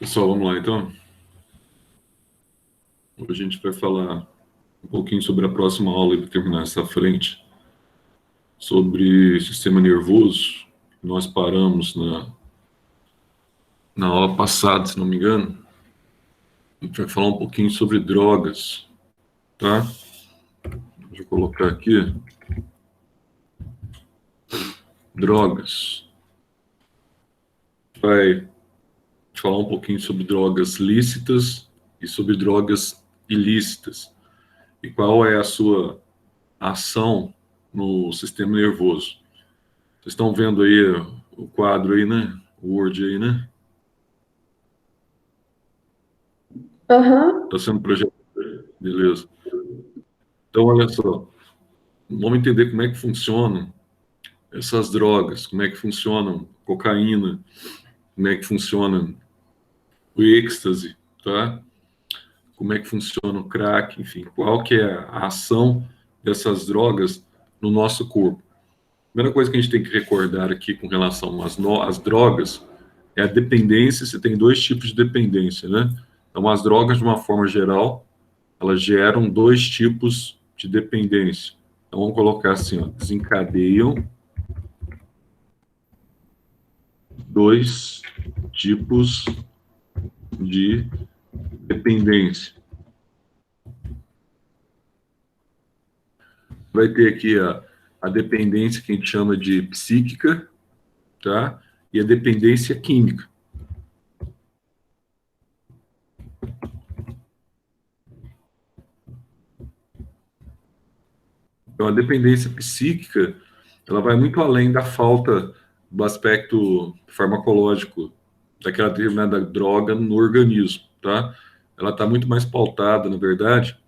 Pessoal, vamos lá então. Hoje a gente vai falar um pouquinho sobre a próxima aula e para terminar essa frente, sobre sistema nervoso. Nós paramos na aula passada, se não me engano. A gente vai falar um pouquinho sobre drogas, tá? Deixa eu colocar aqui. Drogas. Vai falar um pouquinho sobre drogas lícitas e sobre drogas ilícitas. E qual é a sua ação no sistema nervoso. Vocês estão vendo aí o quadro aí, né? O Word aí, né? Aham. Está sendo projetado. Beleza. Então, olha só. Vamos entender como é que funcionam essas drogas, como é que funcionam cocaína, como é que funciona o êxtase, tá? Como é que funciona o crack, enfim, qual que é a ação dessas drogas no nosso corpo. A primeira coisa que a gente tem que recordar aqui com relação às drogas é a dependência. Você tem dois tipos de dependência, né? Então, as drogas, de uma forma geral, elas geram dois tipos de dependência. Então, vamos colocar assim, ó, desencadeiam dois tipos de dependência. Vai ter aqui a dependência que a gente chama de psíquica, tá? E a dependência química. Então, a dependência psíquica, ela vai muito além da falta do aspecto farmacológico daquela determinada droga no organismo, tá? Ela está muito mais pautada, na verdade,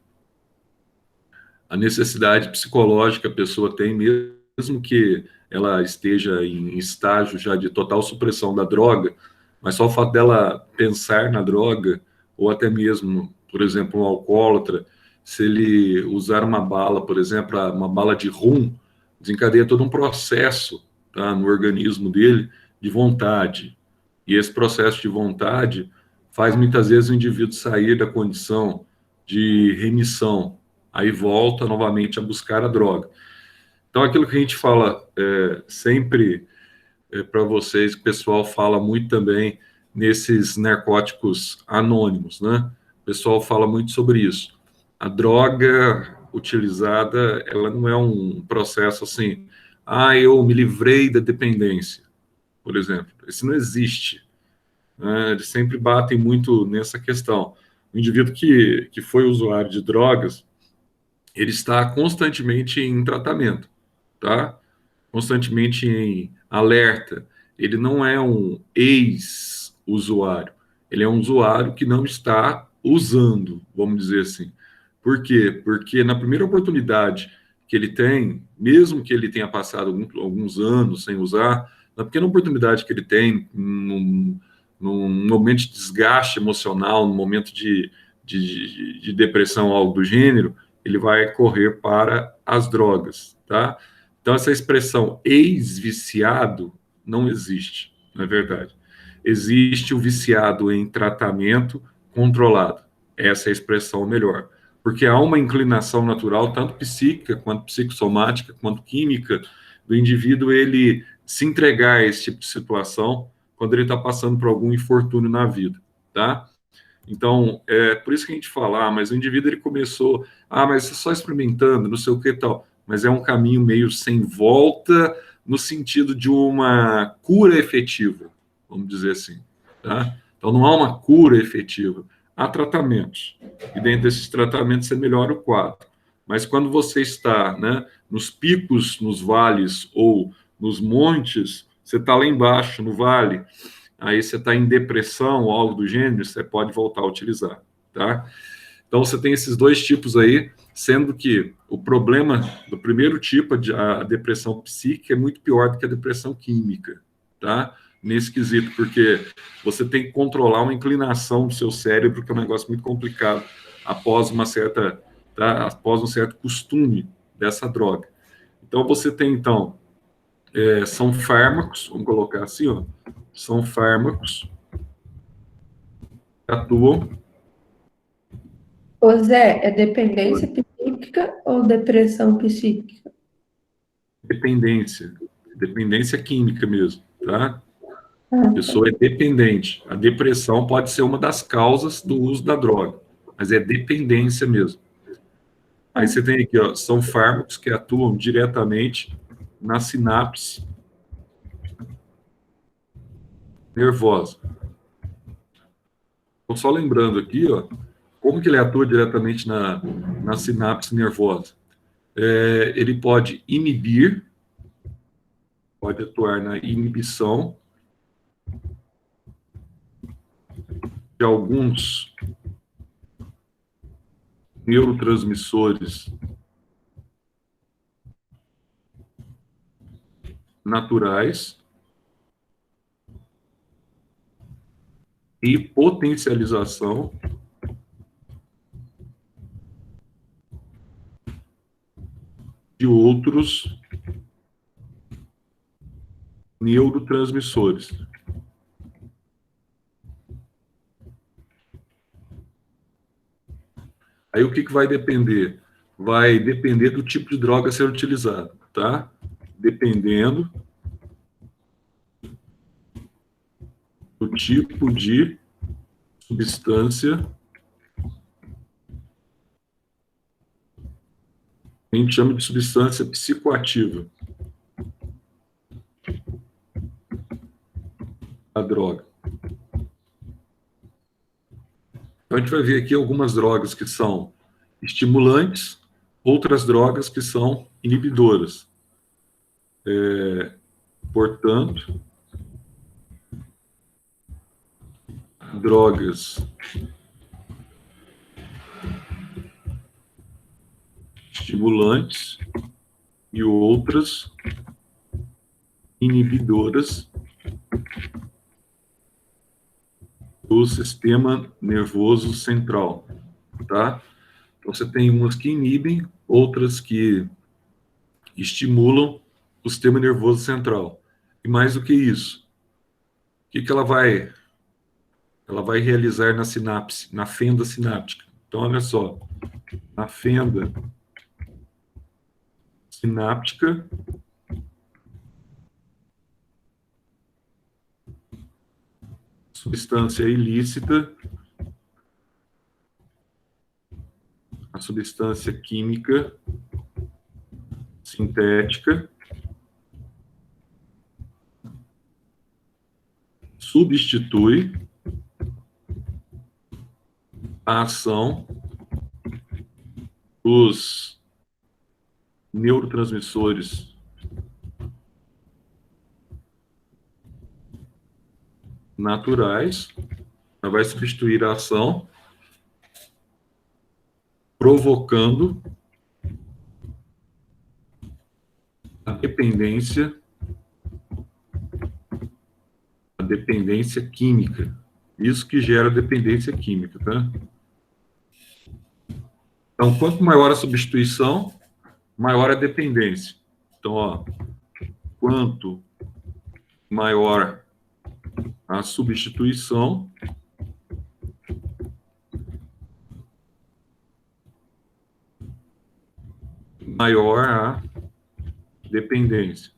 a necessidade psicológica que a pessoa tem, mesmo que ela esteja em estágio já de total supressão da droga, mas só o fato dela pensar na droga, ou até mesmo, por exemplo, um alcoólatra, se ele usar uma bala, por exemplo, uma bala de rum, desencadeia todo um processo, tá, no organismo dele de vontade. E esse processo de vontade faz muitas vezes o indivíduo sair da condição de remissão, aí volta novamente a buscar a droga. Então, aquilo que a gente fala sempre para vocês, que o pessoal fala muito também nesses narcóticos anônimos, né? O pessoal fala muito sobre isso. A droga utilizada, ela não é um processo assim, eu me livrei da dependência, por exemplo. Isso não existe, né? Eles sempre batem muito nessa questão. O indivíduo que foi usuário de drogas, ele está constantemente em tratamento, tá? Constantemente em alerta. Ele não é um ex-usuário, ele é um usuário que não está usando, vamos dizer assim. Por quê? Porque na primeira oportunidade que ele tem, mesmo que ele tenha passado alguns anos sem usar, na pequena oportunidade que ele tem, num momento de desgaste emocional, num momento de depressão, algo do gênero, ele vai correr para as drogas, tá? Então, essa expressão ex-viciado não existe, não é verdade. Existe o viciado em tratamento controlado. Essa é a expressão melhor. Porque há uma inclinação natural, tanto psíquica, quanto psicossomática, quanto química, do indivíduo ele se entregar a esse tipo de situação quando ele está passando por algum infortúnio na vida, tá? Então, é por isso que a gente fala, mas o indivíduo ele começou, mas só experimentando, não sei o que e tal, mas é um caminho meio sem volta no sentido de uma cura efetiva, vamos dizer assim, tá? Então, não há uma cura efetiva, há tratamentos, e dentro desses tratamentos você melhora o quadro. Mas quando você está, né, nos picos, nos vales ou nos montes, você está lá embaixo, no vale, aí você está em depressão ou algo do gênero, você pode voltar a utilizar, tá? Então, você tem esses dois tipos aí, sendo que o problema do primeiro tipo, a depressão psíquica, é muito pior do que a depressão química, tá? Nesse quesito, porque você tem que controlar uma inclinação do seu cérebro, que é um negócio muito complicado, após uma certa, tá? Após um certo costume dessa droga. Então, você tem, então, são fármacos, vamos colocar assim, ó, são fármacos atuam. Ô Zé, é dependência psíquica ou depressão psíquica? Dependência química mesmo, tá? A Ah, tá. pessoa é dependente. A depressão pode ser uma das causas do uso da droga, mas é dependência mesmo. Aí você tem aqui, ó, são fármacos que atuam diretamente na sinapse nervosa. Então, só lembrando aqui, ó, como que ele atua diretamente na sinapse nervosa? Ele pode atuar na inibição de alguns neurotransmissores naturais e potencialização de outros neurotransmissores. Aí o que vai depender? Vai depender do tipo de droga a ser utilizado, tá? Dependendo do tipo de substância, a gente chama de substância psicoativa, a droga. Então, a gente vai ver aqui algumas drogas que são estimulantes, outras drogas que são inibidoras. Portanto, drogas estimulantes e outras inibidoras do sistema nervoso central, tá? Então, você tem umas que inibem, outras que estimulam o sistema nervoso central. E mais do que isso, o que ela vai realizar na sinapse, na fenda sináptica? Então, olha só, na fenda sináptica, substância ilícita, a substância química sintética substitui a ação dos neurotransmissores naturais, ela vai substituir a ação, provocando a dependência química. Isso que gera dependência química, tá? Então, quanto maior a substituição, maior a dependência. Então, ó, quanto maior a substituição, maior a dependência.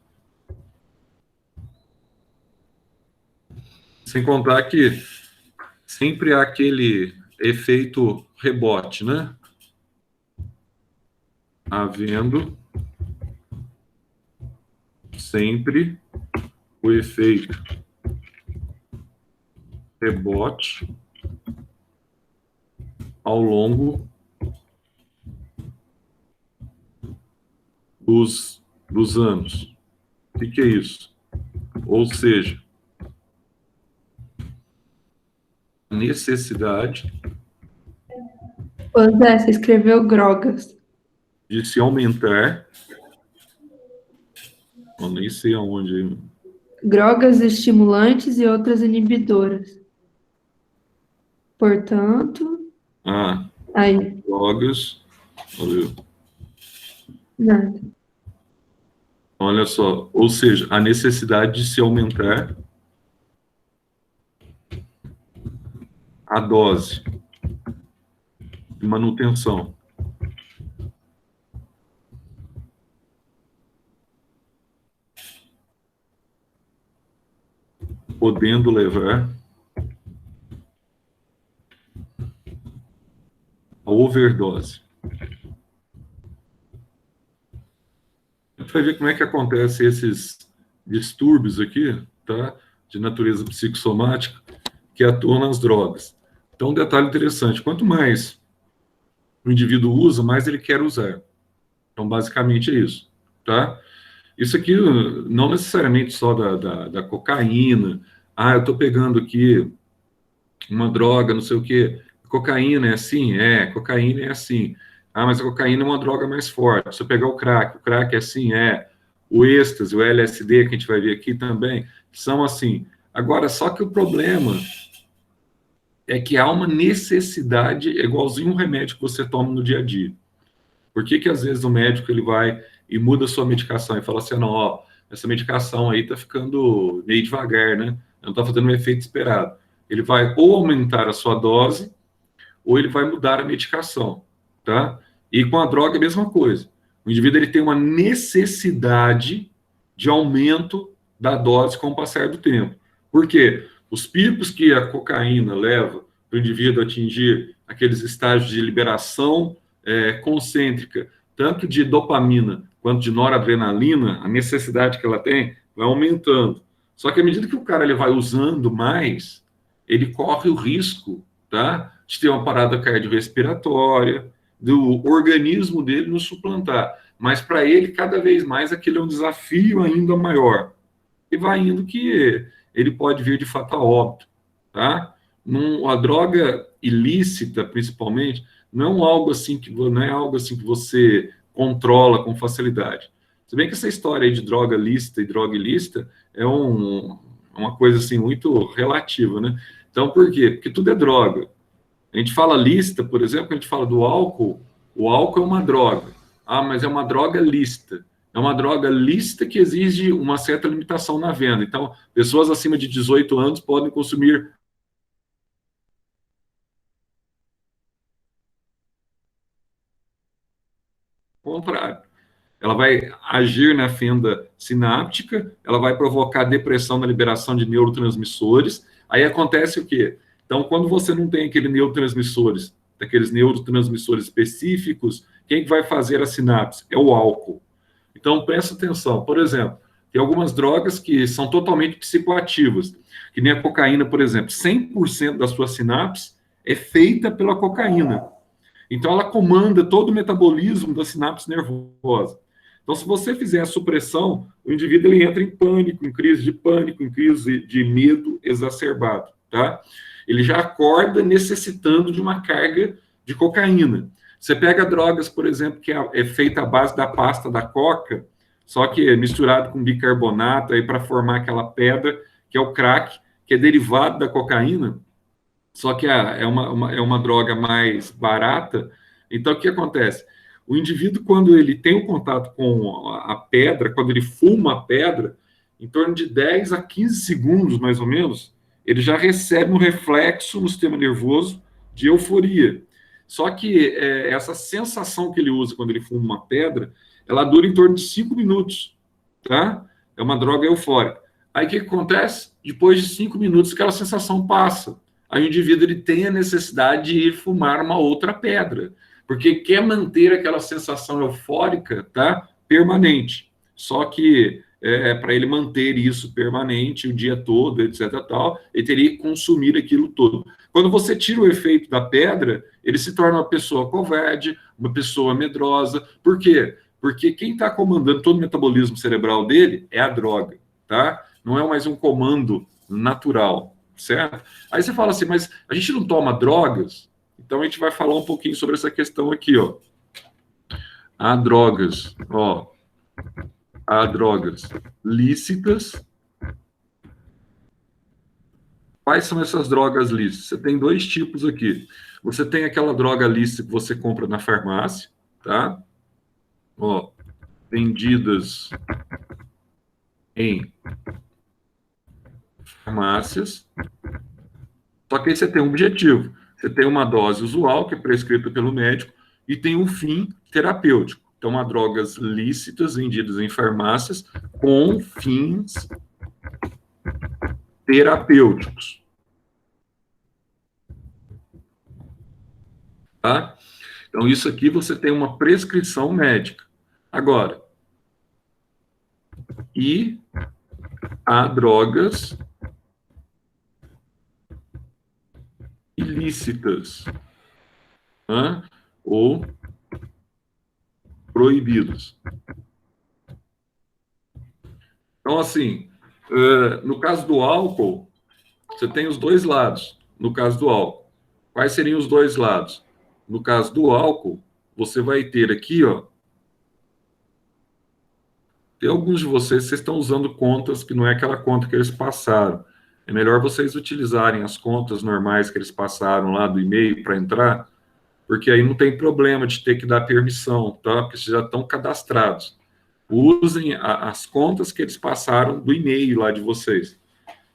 Sem contar que sempre há aquele efeito rebote, né? Havendo sempre o efeito rebote ao longo dos anos. O que é isso? Ou seja, a necessidade Ô Zé, você escreveu drogas. de se aumentar, eu nem sei aonde, Drogas estimulantes e outras inibidoras. Portanto, aí, drogas, nada. olha só, ou seja, a necessidade de se aumentar a dose de manutenção podendo levar a overdose. A gente vai ver como é que acontece esses distúrbios aqui, tá? De natureza psicossomática que atuam nas drogas. Então, um detalhe interessante, quanto mais o indivíduo usa, mais ele quer usar. Então, basicamente é isso, tá? Isso aqui não necessariamente só da cocaína. Ah, eu estou pegando aqui uma droga, não sei o quê. Cocaína é assim? É, cocaína é assim. Ah, mas a cocaína é uma droga mais forte. Se eu pegar o crack é assim? É. O êxtase, o LSD, que a gente vai ver aqui também, são assim. Agora, só que o problema é que há uma necessidade, igualzinho um remédio que você toma no dia a dia. Por que que às vezes o médico ele vai e muda a sua medicação e fala assim, não, ó, essa medicação aí tá ficando meio devagar, né? Não tá fazendo o efeito esperado. Ele vai ou aumentar a sua dose ou ele vai mudar a medicação, tá? E com a droga é a mesma coisa. O indivíduo ele tem uma necessidade de aumento da dose com o passar do tempo. Por quê? Os picos que a cocaína leva para o indivíduo atingir aqueles estágios de liberação concêntrica, tanto de dopamina quanto de noradrenalina, a necessidade que ela tem vai aumentando. Só que à medida que o cara ele vai usando mais, ele corre o risco, tá, de ter uma parada cardiorrespiratória, do organismo dele nos suplantar. Mas para ele, cada vez mais, aquilo é um desafio ainda maior. E vai indo que ele pode vir de fato a óbito, tá? A droga ilícita, principalmente, não é algo assim que você controla com facilidade. Se bem que essa história aí de droga lícita e droga ilícita é uma coisa assim muito relativa, né? Então, por quê? Porque tudo é droga. A gente fala lícita, por exemplo, quando a gente fala do álcool, o álcool é uma droga. Ah, mas é uma droga lícita. É uma droga lícita que exige uma certa limitação na venda. Então, pessoas acima de 18 anos podem consumir. Ao contrário. Ela vai agir na fenda sináptica, ela vai provocar depressão na liberação de neurotransmissores. Aí acontece o quê? Então, quando você não tem aqueles neurotransmissores, daqueles neurotransmissores específicos, quem vai fazer a sinapse? É o álcool. Então, presta atenção. Por exemplo, tem algumas drogas que são totalmente psicoativas, que nem a cocaína, por exemplo. 100% da sua sinapse é feita pela cocaína. Então, ela comanda todo o metabolismo da sinapse nervosa. Então, se você fizer a supressão, o indivíduo ele entra em pânico, em crise de pânico, em crise de medo exacerbado, tá? Ele já acorda necessitando de uma carga de cocaína. Você pega drogas, por exemplo, que é feita à base da pasta da coca, só que é misturado com bicarbonato aí para formar aquela pedra, que é o crack, que é derivado da cocaína, só que é uma droga mais barata. Então, o que acontece? O indivíduo, quando ele tem o contato com a pedra, quando ele fuma a pedra, em torno de 10 a 15 segundos, mais ou menos, ele já recebe um reflexo no sistema nervoso de euforia. Só que essa sensação que ele usa quando ele fuma uma pedra, ela dura em torno de 5 minutos, tá? É uma droga eufórica. Aí o que acontece? Depois de 5 minutos, aquela sensação passa. Aí o indivíduo ele tem a necessidade de ir fumar uma outra pedra, porque quer manter aquela sensação eufórica, tá, permanente. Só que para ele manter isso permanente o dia todo, etc, tal, ele teria que consumir aquilo todo. Quando você tira o efeito da pedra, ele se torna uma pessoa covarde, uma pessoa medrosa. Por quê? Porque quem está comandando todo o metabolismo cerebral dele é a droga, tá? Não é mais um comando natural, certo? Aí você fala assim, mas a gente não toma drogas? Então a gente vai falar um pouquinho sobre essa questão aqui, ó. Há drogas, ó. Há drogas lícitas. Quais são essas drogas lícitas? Você tem dois tipos aqui. Você tem aquela droga lícita que você compra na farmácia, tá? Ó, vendidas em farmácias. Só que aí você tem um objetivo. Você tem uma dose usual, que é prescrita pelo médico, e tem um fim terapêutico. Então, há drogas lícitas vendidas em farmácias com fins terapêuticos. Tá? Então, isso aqui você tem uma prescrição médica. Agora, e há drogas ilícitas, né? Ou proibidas. Então, assim, no caso do álcool, você tem os dois lados. No caso do álcool, quais seriam os dois lados? No caso do álcool, você vai ter aqui, ó, tem alguns de vocês estão usando contas que não é aquela conta que eles passaram. É melhor vocês utilizarem as contas normais que eles passaram lá do e-mail para entrar, porque aí não tem problema de ter que dar permissão, tá? Porque vocês já estão cadastrados. Usem as contas que eles passaram do e-mail lá de vocês.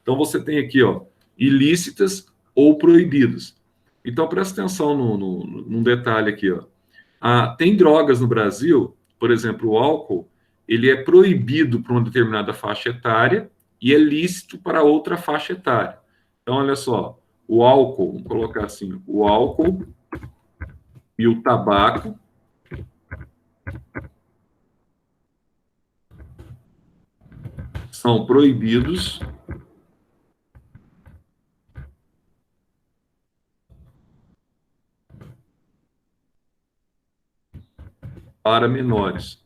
Então, você tem aqui, ó, ilícitas ou proibidas. Então, presta atenção num detalhe aqui, ó. Tem drogas no Brasil, por exemplo, o álcool, ele é proibido para uma determinada faixa etária e é lícito para outra faixa etária. Então, olha só, o álcool, vamos colocar assim, o álcool e o tabaco são proibidos para menores,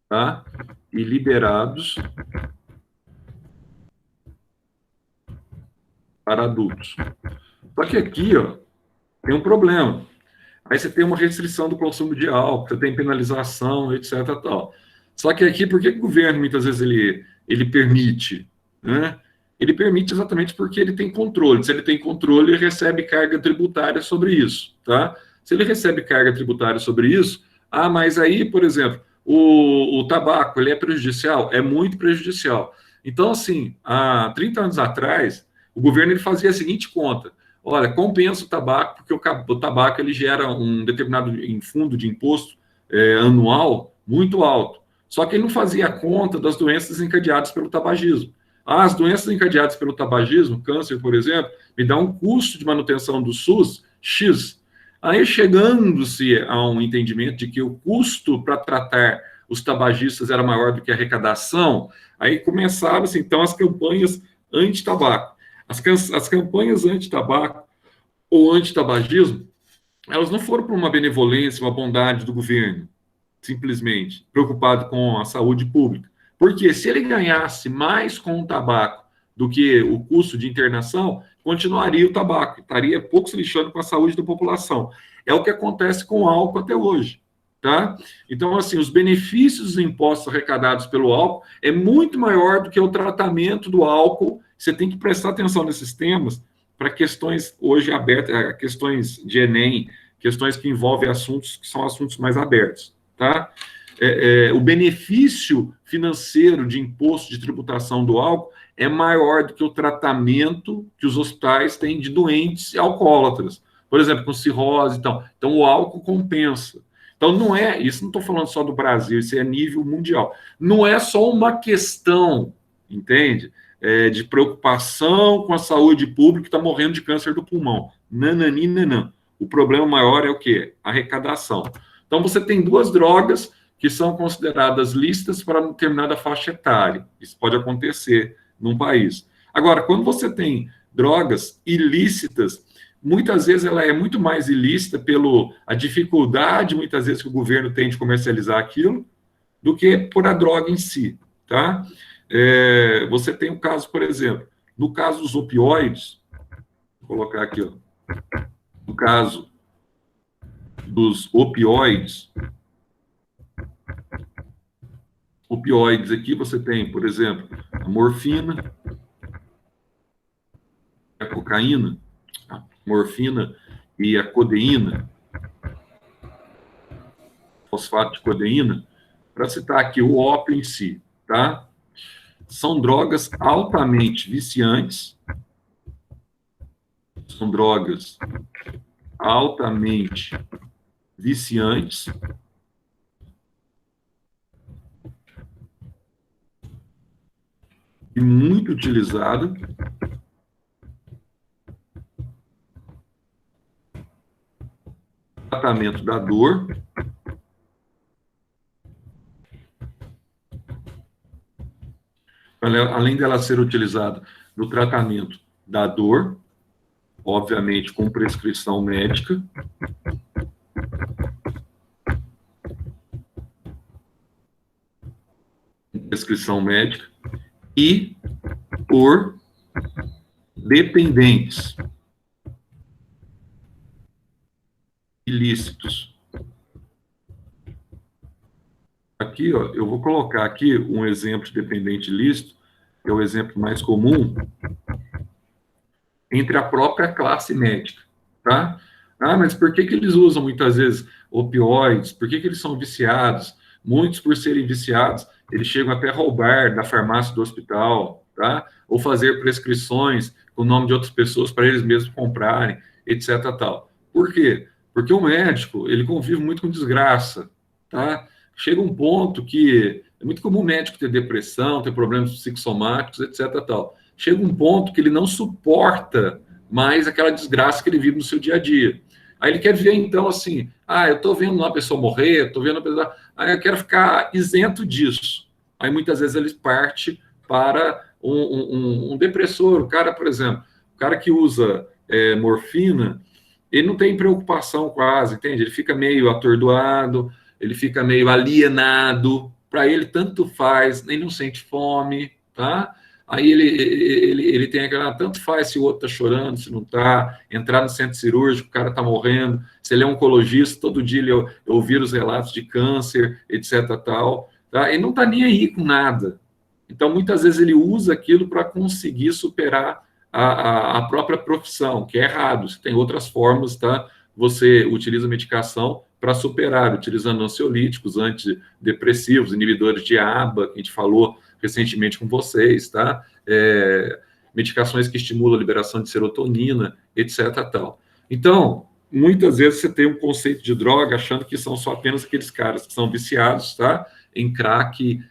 tá? E liberados para adultos. Só que aqui, ó, tem um problema. Aí você tem uma restrição do consumo de álcool, você tem penalização, etc. Tal. Só que aqui, por que o governo, muitas vezes, ele permite? Né? Ele permite exatamente porque ele tem controle. Se ele tem controle, ele recebe carga tributária sobre isso. Tá? Se ele recebe carga tributária sobre isso, mas aí, por exemplo, o tabaco, ele é prejudicial? É muito prejudicial. Então, assim, há 30 anos atrás, o governo ele fazia a seguinte conta: olha, compensa o tabaco, porque o tabaco ele gera um determinado fundo de imposto anual muito alto. Só que ele não fazia conta das doenças encadeadas pelo tabagismo. As doenças encadeadas pelo tabagismo, câncer, por exemplo, me dá um custo de manutenção do SUS X. Aí, chegando-se a um entendimento de que o custo para tratar os tabagistas era maior do que a arrecadação, aí começaram-se, então, as campanhas anti-tabaco. As campanhas anti-tabaco ou anti-tabagismo, elas não foram por uma benevolência, uma bondade do governo, simplesmente, preocupado com a saúde pública. Porque se ele ganhasse mais com o tabaco do que o custo de internação, continuaria o tabaco, estaria pouco se lixando com a saúde da população. É o que acontece com o álcool até hoje. Tá? Então, assim, os benefícios dos impostos arrecadados pelo álcool é muito maior do que o tratamento do álcool. Você tem que prestar atenção nesses temas para questões hoje abertas, questões de Enem, questões que envolvem assuntos que são assuntos mais abertos. Tá? O benefício financeiro de imposto de tributação do álcool é maior do que o tratamento que os hospitais têm de doentes alcoólatras, por exemplo, com cirrose e tal. Então, o álcool compensa. Então, isso não estou falando só do Brasil, isso é a nível mundial. Não é só uma questão, entende? De preocupação com a saúde pública que está morrendo de câncer do pulmão. Nananina. O problema maior é o quê? Arrecadação. Então, você tem duas drogas que são consideradas lícitas para uma determinada faixa etária. Isso pode acontecer num país. Agora, quando você tem drogas ilícitas, muitas vezes ela é muito mais ilícita pela dificuldade, muitas vezes, que o governo tem de comercializar aquilo, do que por a droga em si, tá? Você tem um caso, por exemplo, no caso dos opioides, vou colocar aqui, ó, no caso dos opioides aqui, você tem, por exemplo, a morfina, a cocaína, a morfina e a codeína, fosfato de codeína, para citar aqui o ópio em si, tá? São drogas altamente viciantes, são drogas altamente viciantes e muito utilizado no tratamento da dor, além dela ser utilizada no tratamento da dor, obviamente com prescrição médica, e por dependentes ilícitos. Aqui, ó, eu vou colocar aqui um exemplo de dependente ilícito, que é o exemplo mais comum, entre a própria classe médica, tá? Ah, mas por que eles usam muitas vezes opioides? Por que eles são viciados? Muitos, por serem viciados, eles chegam até a roubar da farmácia do hospital, tá? Ou fazer prescrições com o nome de outras pessoas para eles mesmos comprarem, etc. Tal. Por quê? Porque o médico, ele convive muito com desgraça, tá? Chega um ponto que é muito comum o médico ter depressão, ter problemas psicossomáticos, etc. Tal. Chega um ponto que ele não suporta mais aquela desgraça que ele vive no seu dia a dia. Aí ele quer ver, então, assim, eu estou vendo uma pessoa morrer, estou vendo uma pessoa... Aí eu quero ficar isento disso. Aí muitas vezes ele parte para um depressor. O cara, por exemplo, o cara que usa morfina, ele não tem preocupação quase, entende? Ele fica meio atordoado, ele fica meio alienado, para ele tanto faz, nem não sente fome, tá? Aí ele tem aquela, tanto faz se o outro está chorando, se não está, entrar no centro cirúrgico, o cara está morrendo, se ele é oncologista, todo dia ele ouvir os relatos de câncer, etc. Tal, tá? Ele não está nem aí com nada. Então, muitas vezes ele usa aquilo para conseguir superar a própria profissão, que é errado. Você tem outras formas, tá? Você utiliza medicação para superar, utilizando ansiolíticos, antidepressivos, inibidores de ABA, que a gente falou recentemente com vocês, tá? Medicações que estimulam a liberação de serotonina, etc. Tal. Então, muitas vezes você tem um conceito de droga achando que são só apenas aqueles caras que são viciados, tá? Em crack,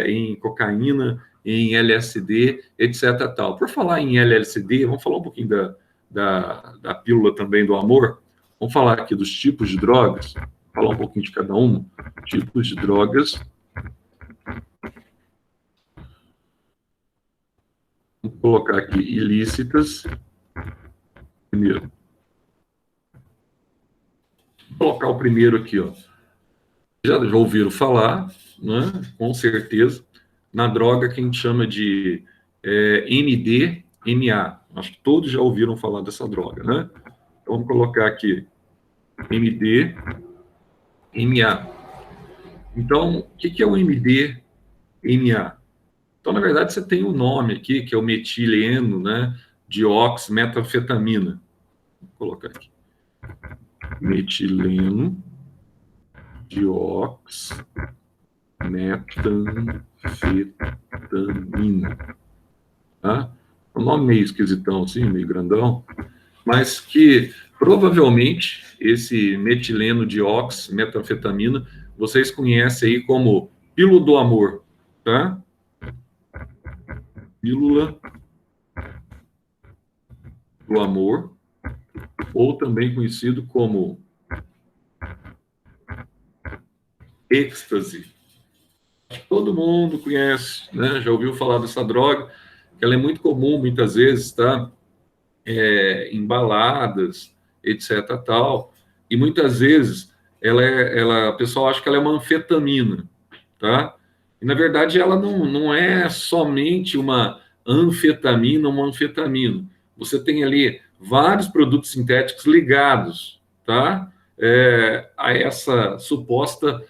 em cocaína, em LSD, etc. Tal. Por falar em LSD, vamos falar um pouquinho da pílula também do amor. Vamos falar aqui dos tipos de drogas, falar um pouquinho de cada um. Tipos de drogas. Vou colocar aqui ilícitas. Primeiro. Vou colocar o primeiro aqui, ó. Já ouviram falar, né? Com certeza, na droga que a gente chama de MDMA. Acho que todos já ouviram falar dessa droga, né? Então, vamos colocar aqui MDMA. Então, o que é o MDMA? Então, na verdade, você tem um nome aqui, que é o metileno, né? Dioximetanfetamina. Vou colocar aqui. Metileno dioximetanfetamina. Tá? É um nome meio esquisitão, assim, meio grandão, mas que provavelmente esse metileno dioximetanfetamina vocês conhecem aí como pílula do amor, tá? Pílula do amor, ou também conhecido como êxtase. Todo mundo conhece, né? Já ouviu falar dessa droga, que ela é muito comum, muitas vezes, tá? Em baladas, etc. Tal, e muitas vezes o pessoal acha que ela é uma anfetamina, tá? E na verdade ela não é somente uma anfetamina. Você tem ali vários produtos sintéticos ligados, tá? A essa suposta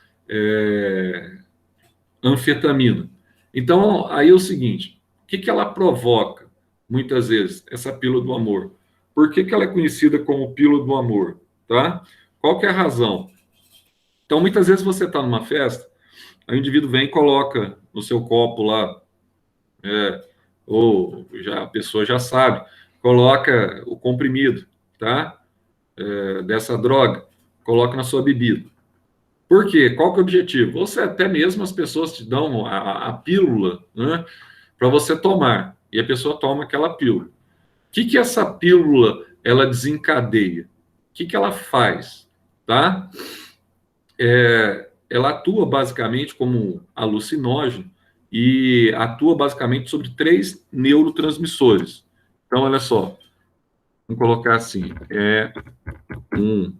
anfetamina. Então, aí é o seguinte, o que ela provoca, muitas vezes, essa pílula do amor? Por que ela é conhecida como pílula do amor? Tá? Qual que é a razão? Então, muitas vezes você está numa festa, aí o indivíduo vem e coloca no seu copo lá, ou a pessoa já sabe, coloca o comprimido, tá? Dessa droga, coloca na sua bebida. Por quê? Qual que é o objetivo? Você, até mesmo as pessoas te dão a pílula, né, para você tomar, e a pessoa toma aquela pílula. O que essa pílula ela desencadeia? O que ela faz? Tá? Ela atua basicamente como alucinógeno e atua basicamente sobre 3 neurotransmissores. Então, olha só, vamos colocar assim, é um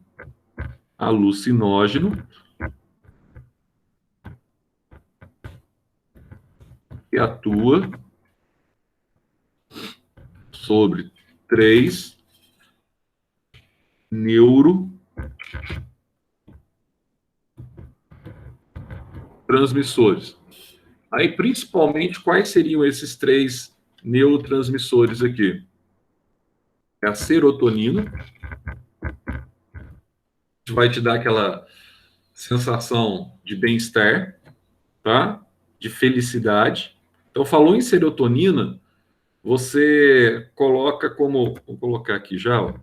alucinógeno que atua sobre 3 neurotransmissores. Aí, principalmente, quais seriam esses 3 neurotransmissores aqui? É a serotonina, que vai te dar aquela sensação de bem-estar, tá? De felicidade. Então, falou em serotonina, você coloca como, vou colocar aqui já, ó,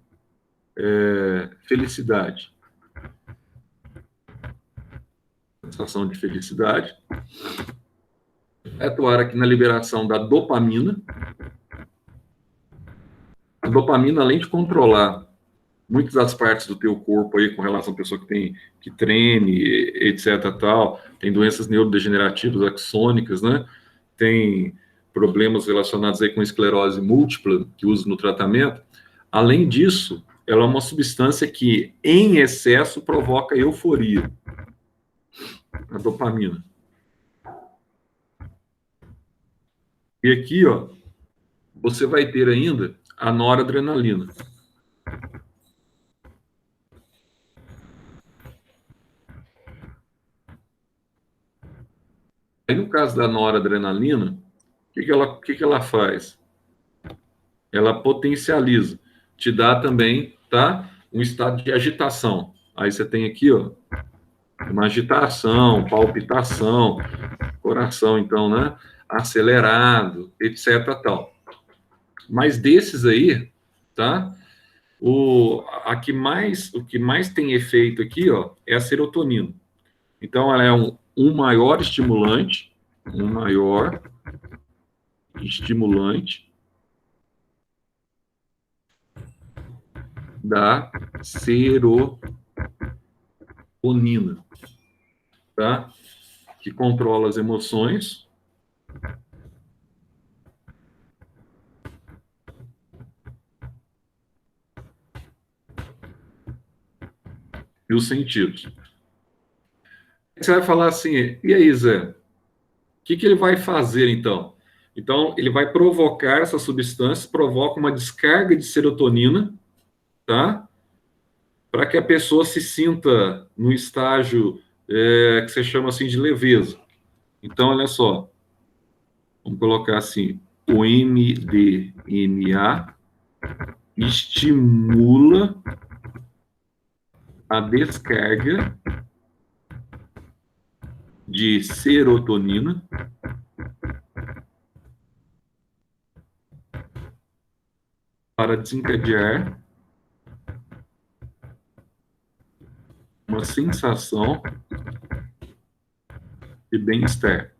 felicidade. Sensação de felicidade. Vai atuar aqui na liberação da dopamina. A dopamina, além de controlar muitas das partes do teu corpo aí com relação à pessoa que treme, etc, tal, tem doenças neurodegenerativas axônicas, né? Tem problemas relacionados aí com esclerose múltipla que usa no tratamento. Além disso, ela é uma substância que em excesso provoca euforia. A dopamina. E aqui, ó, você vai ter ainda a noradrenalina. Aí, no caso da noradrenalina, o que ela faz? Ela potencializa, te dá também, tá? Um estado de agitação. Aí você tem aqui, ó, uma agitação, palpitação, coração, então, né? Acelerado, etc, tal. Mas desses aí, tá? O que mais tem efeito aqui, ó, é a serotonina. Então, ela é um maior estimulante da serotonina, tá? Que controla as emoções e os sentidos. Você vai falar assim, e aí, Zé? O que ele vai fazer, então? Então, ele vai provocar essa substância, provoca uma descarga de serotonina, tá? Para que a pessoa se sinta no estágio que você chama assim de leveza. Então, olha só, vamos colocar assim, o MDMA estimula a descarga de serotonina para desencadear uma sensação de bem-estar.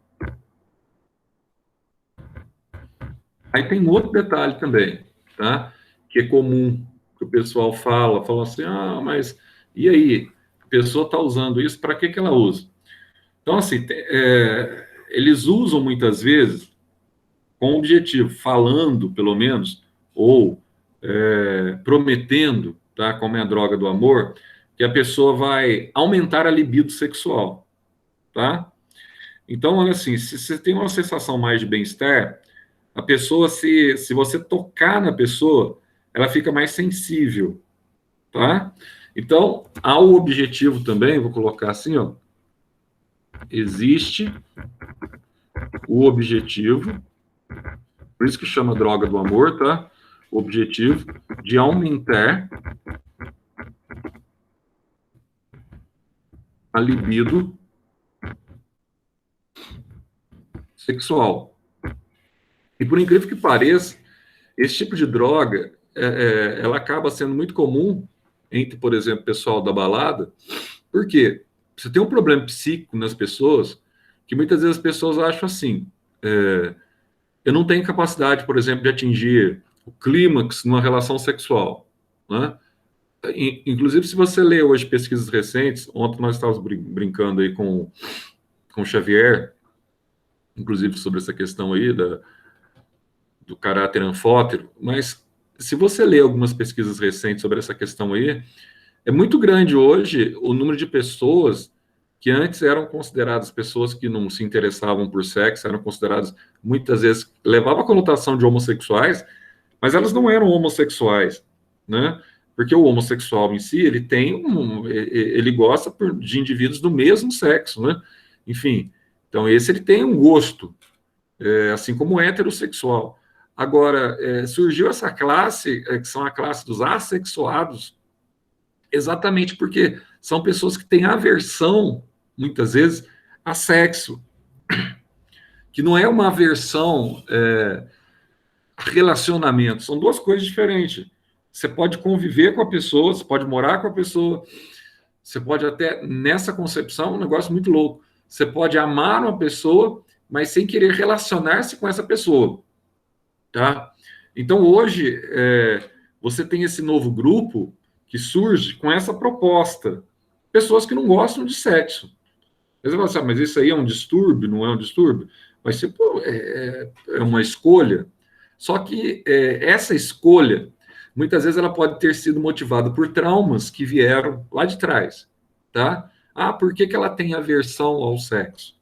Aí tem outro detalhe também, tá? Que é comum, que o pessoal fala assim, mas e aí? A pessoa está usando isso, para que ela usa? Então, assim, eles usam muitas vezes com o objetivo, falando, pelo menos, ou prometendo, tá? Como é a droga do amor, que a pessoa vai aumentar a libido sexual, tá? Então, olha assim, se você tem uma sensação mais de bem-estar, a pessoa, se você tocar na pessoa, ela fica mais sensível, tá? Então, há o objetivo também, vou colocar assim, ó, existe o objetivo, por isso que chama droga do amor, tá? O objetivo de aumentar a libido sexual. E por incrível que pareça, esse tipo de droga, ela acaba sendo muito comum entre, por exemplo, o pessoal da balada. Por quê? Você tem um problema psíquico nas pessoas que muitas vezes as pessoas acham assim, eu não tenho capacidade, por exemplo, de atingir o clímax numa relação sexual, né? Inclusive, se você lê hoje pesquisas recentes, ontem nós estávamos brincando aí com o Xavier, inclusive sobre essa questão aí do caráter anfótero, mas se você lê algumas pesquisas recentes sobre essa questão aí, é muito grande hoje o número de pessoas que antes eram consideradas pessoas que não se interessavam por sexo, eram consideradas, muitas vezes, levavam a conotação de homossexuais, mas elas não eram homossexuais, né? Porque o homossexual em si, ele gosta de indivíduos do mesmo sexo, né? Enfim, então esse ele tem um gosto, assim como o heterossexual. Agora, surgiu essa classe, que são a classe dos assexuados, exatamente porque são pessoas que têm aversão, muitas vezes, a sexo, que não é uma aversão a relacionamento, são duas coisas diferentes. Você pode conviver com a pessoa, você pode morar com a pessoa, você pode até, nessa concepção, um negócio muito louco, você pode amar uma pessoa, mas sem querer relacionar-se com essa pessoa, tá? Então, hoje, você tem esse novo grupo que surge com essa proposta. Pessoas que não gostam de sexo. Você fala assim, mas isso aí é um distúrbio, não é um distúrbio? Mas pô, é uma escolha. Só que essa escolha, muitas vezes ela pode ter sido motivada por traumas que vieram lá de trás, tá? Por que ela tem aversão ao sexo?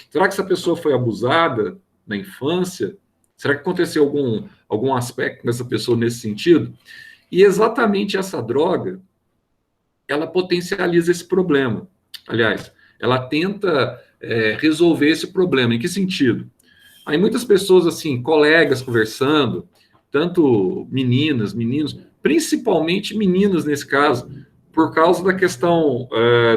Será que essa pessoa foi abusada na infância? Será que aconteceu algum aspecto dessa pessoa nesse sentido? E exatamente essa droga, ela potencializa esse problema. Aliás, ela tenta resolver esse problema. Em que sentido? Aí muitas pessoas, assim, colegas conversando, tanto meninas, meninos, principalmente meninas nesse caso, por causa da questão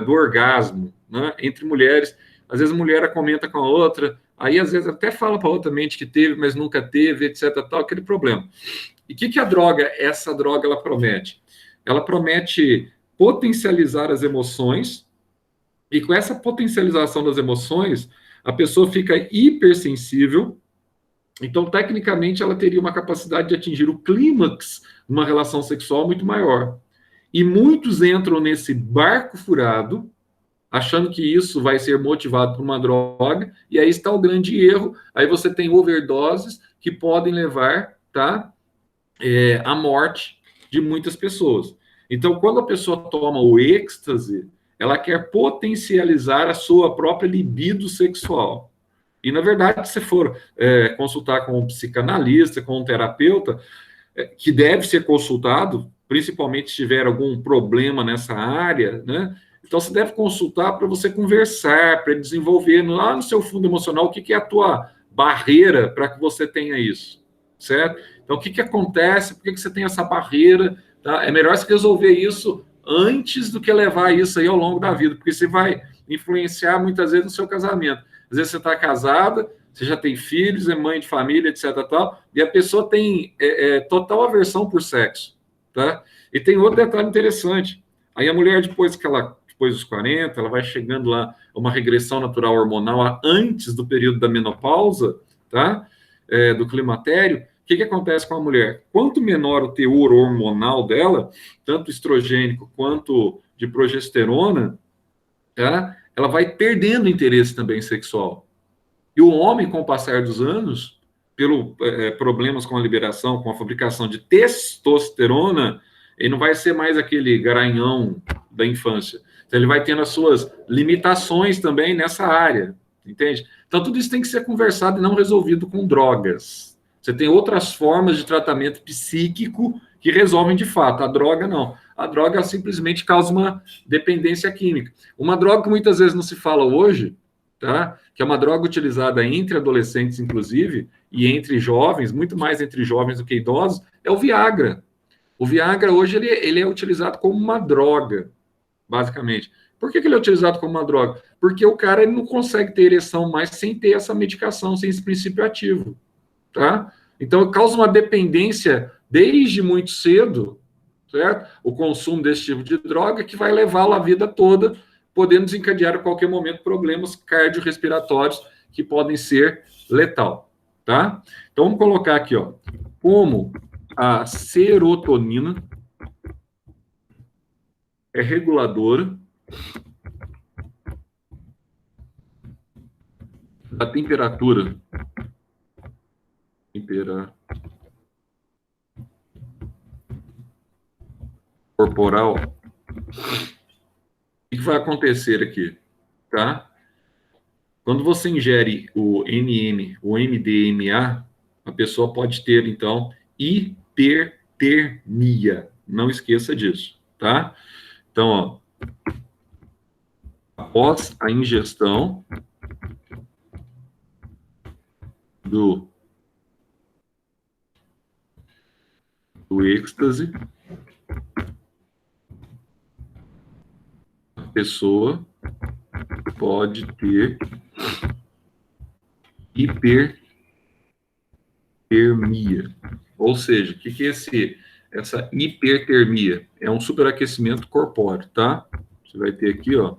do orgasmo, né, entre mulheres. Às vezes a mulher comenta com a outra, aí às vezes até fala para a outra mente que teve, mas nunca teve, etc, tal, aquele problema. E o que a droga, essa droga, ela promete? Ela promete potencializar as emoções, e com essa potencialização das emoções, a pessoa fica hipersensível. Então, tecnicamente, ela teria uma capacidade de atingir o clímax numa relação sexual muito maior. E muitos entram nesse barco furado, achando que isso vai ser motivado por uma droga, e aí está o grande erro. Aí você tem overdoses que podem levar, tá, à morte de muitas pessoas. Então, quando a pessoa toma o êxtase, ela quer potencializar a sua própria libido sexual. E, na verdade, se for consultar com um psicanalista, com um terapeuta, que deve ser consultado, principalmente se tiver algum problema nessa área, né? Então, você deve consultar para você conversar, para desenvolver lá no seu fundo emocional o que é a tua barreira para que você tenha isso, certo? Então, o que acontece? Por que você tem essa barreira? Tá? É melhor você resolver isso antes do que levar isso aí ao longo da vida, porque você vai influenciar muitas vezes no seu casamento. Às vezes você está casada, você já tem filhos, é mãe de família, etc, tal, e a pessoa tem total aversão por sexo, tá? E tem outro detalhe interessante. Aí a mulher, depois dos 40, ela vai chegando lá a uma regressão natural hormonal antes do período da menopausa, tá? Do climatério. O que acontece com a mulher? Quanto menor o teor hormonal dela, tanto estrogênico quanto de progesterona, tá? Ela vai perdendo interesse também sexual. E o homem, com o passar dos anos, pelo problemas com a liberação, com a fabricação de testosterona, ele não vai ser mais aquele garanhão da infância. Então, ele vai tendo as suas limitações também nessa área, entende? Então, tudo isso tem que ser conversado e não resolvido com drogas. Você tem outras formas de tratamento psíquico que resolvem de fato. A droga, não. A droga simplesmente causa uma dependência química. Uma droga que muitas vezes não se fala hoje, tá? Que é uma droga utilizada entre adolescentes, inclusive, e entre jovens, muito mais entre jovens do que idosos, é o Viagra. O Viagra, hoje, ele é utilizado como uma droga, basicamente. Por que ele é utilizado como uma droga? Porque o cara ele não consegue ter ereção mais sem ter essa medicação, sem esse princípio ativo, tá? Então, causa uma dependência desde muito cedo, certo? O consumo desse tipo de droga que vai levá-lo a vida toda, podendo desencadear a qualquer momento problemas cardiorrespiratórios que podem ser letal, tá? Então vamos colocar aqui, ó, como a serotonina é reguladora da temperatura corporal. O que vai acontecer aqui, tá? Quando você ingere o MDMA, a pessoa pode ter, então, hipertermia. Não esqueça disso, tá? Então, ó, após a ingestão do êxtase, a pessoa pode ter hipertermia. Ou seja, o que é essa hipertermia? É um superaquecimento corpóreo, tá? Você vai ter aqui, ó,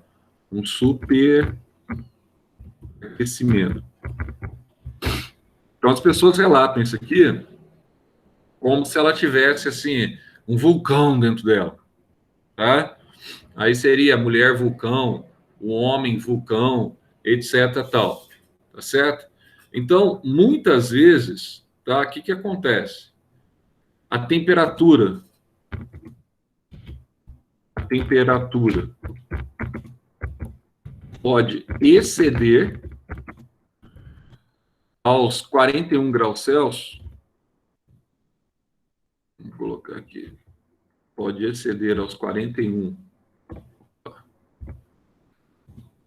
um superaquecimento. Então, as pessoas relatam isso aqui como se ela tivesse, assim, um vulcão dentro dela, tá? Aí seria a mulher vulcão, o homem vulcão, etc, tal, tá certo? Então, muitas vezes, tá? O que acontece? A temperatura pode exceder aos 41 graus Celsius. Vou colocar aqui. Pode exceder aos 41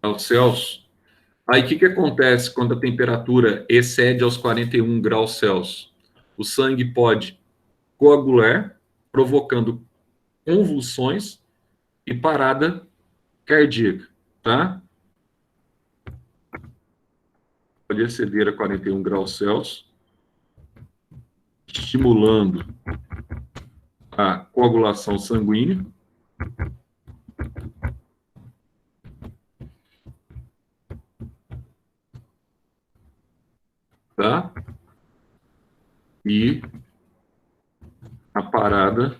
graus Celsius. Aí, o que acontece quando a temperatura excede aos 41 graus Celsius? O sangue pode coagular, provocando convulsões e parada cardíaca, tá? Pode exceder a 41 graus Celsius, estimulando a coagulação sanguínea, tá? E a parada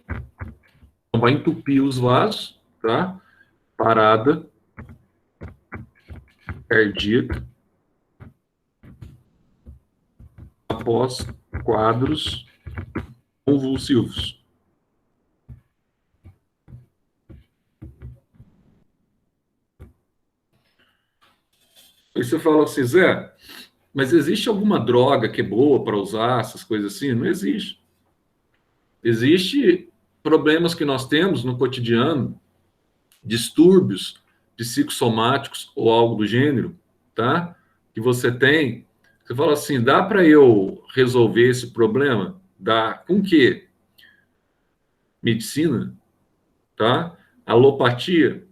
vai entupir os vasos, tá? Parada cardíaca após quadros convulsivos. Aí você fala assim, Zé, mas existe alguma droga que é boa para usar, essas coisas assim? Não existe. Existe problemas que nós temos no cotidiano, distúrbios psicossomáticos ou algo do gênero, tá? Que você tem. Você fala assim, dá para eu resolver esse problema? Dá. Com quê? Medicina, tá? Alopatia,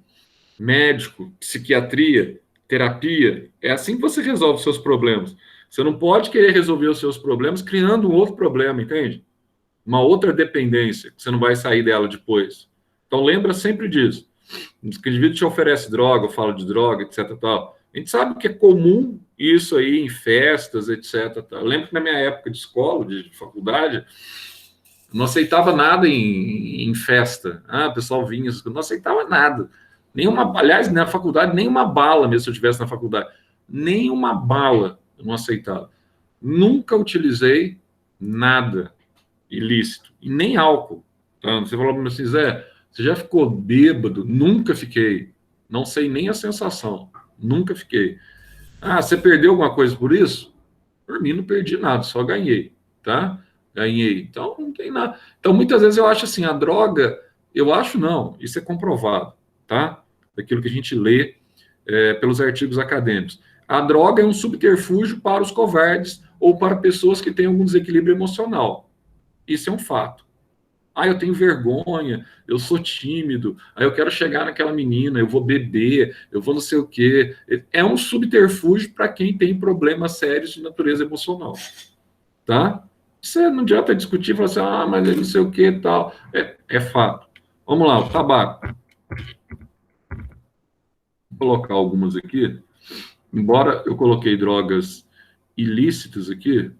médico, psiquiatria, terapia. É assim que você resolve os seus problemas. Você não pode querer resolver os seus problemas criando um outro problema, entende? Uma outra dependência, que você não vai sair dela depois. Então, lembra sempre disso. O indivíduo te oferece droga, fala de droga, etc. Tal. A gente sabe que é comum isso aí em festas, etc. Tal. Eu lembro que na minha época de escola, de faculdade, não aceitava nada em festa. Ah, o pessoal vinha, não aceitava nada. Nenhuma, aliás, na faculdade, nenhuma bala, mesmo se eu estivesse na faculdade, nenhuma bala eu não aceitava. Nunca utilizei nada ilícito, e nem álcool. Tá? Você falou para mim assim, Zé, você já ficou bêbado? Nunca fiquei. Não sei nem a sensação. Nunca fiquei. Ah, você perdeu alguma coisa por isso? Por mim, não perdi nada, só ganhei, tá? Ganhei. Então, não tem nada. Então, muitas vezes eu acho assim, a droga, eu acho não, isso é comprovado, tá? Daquilo que a gente lê pelos artigos acadêmicos. A droga é um subterfúgio para os covardes ou para pessoas que têm algum desequilíbrio emocional. Isso é um fato. Ah, eu tenho vergonha, eu sou tímido, aí eu quero chegar naquela menina, eu vou beber, eu vou não sei o quê. É um subterfúgio para quem tem problemas sérios de natureza emocional, tá? Você não adianta discutir, falar assim, mas eu não sei o que e tal. É fato. Vamos lá, o tabaco. Vou colocar algumas aqui. Embora eu coloquei drogas ilícitas aqui,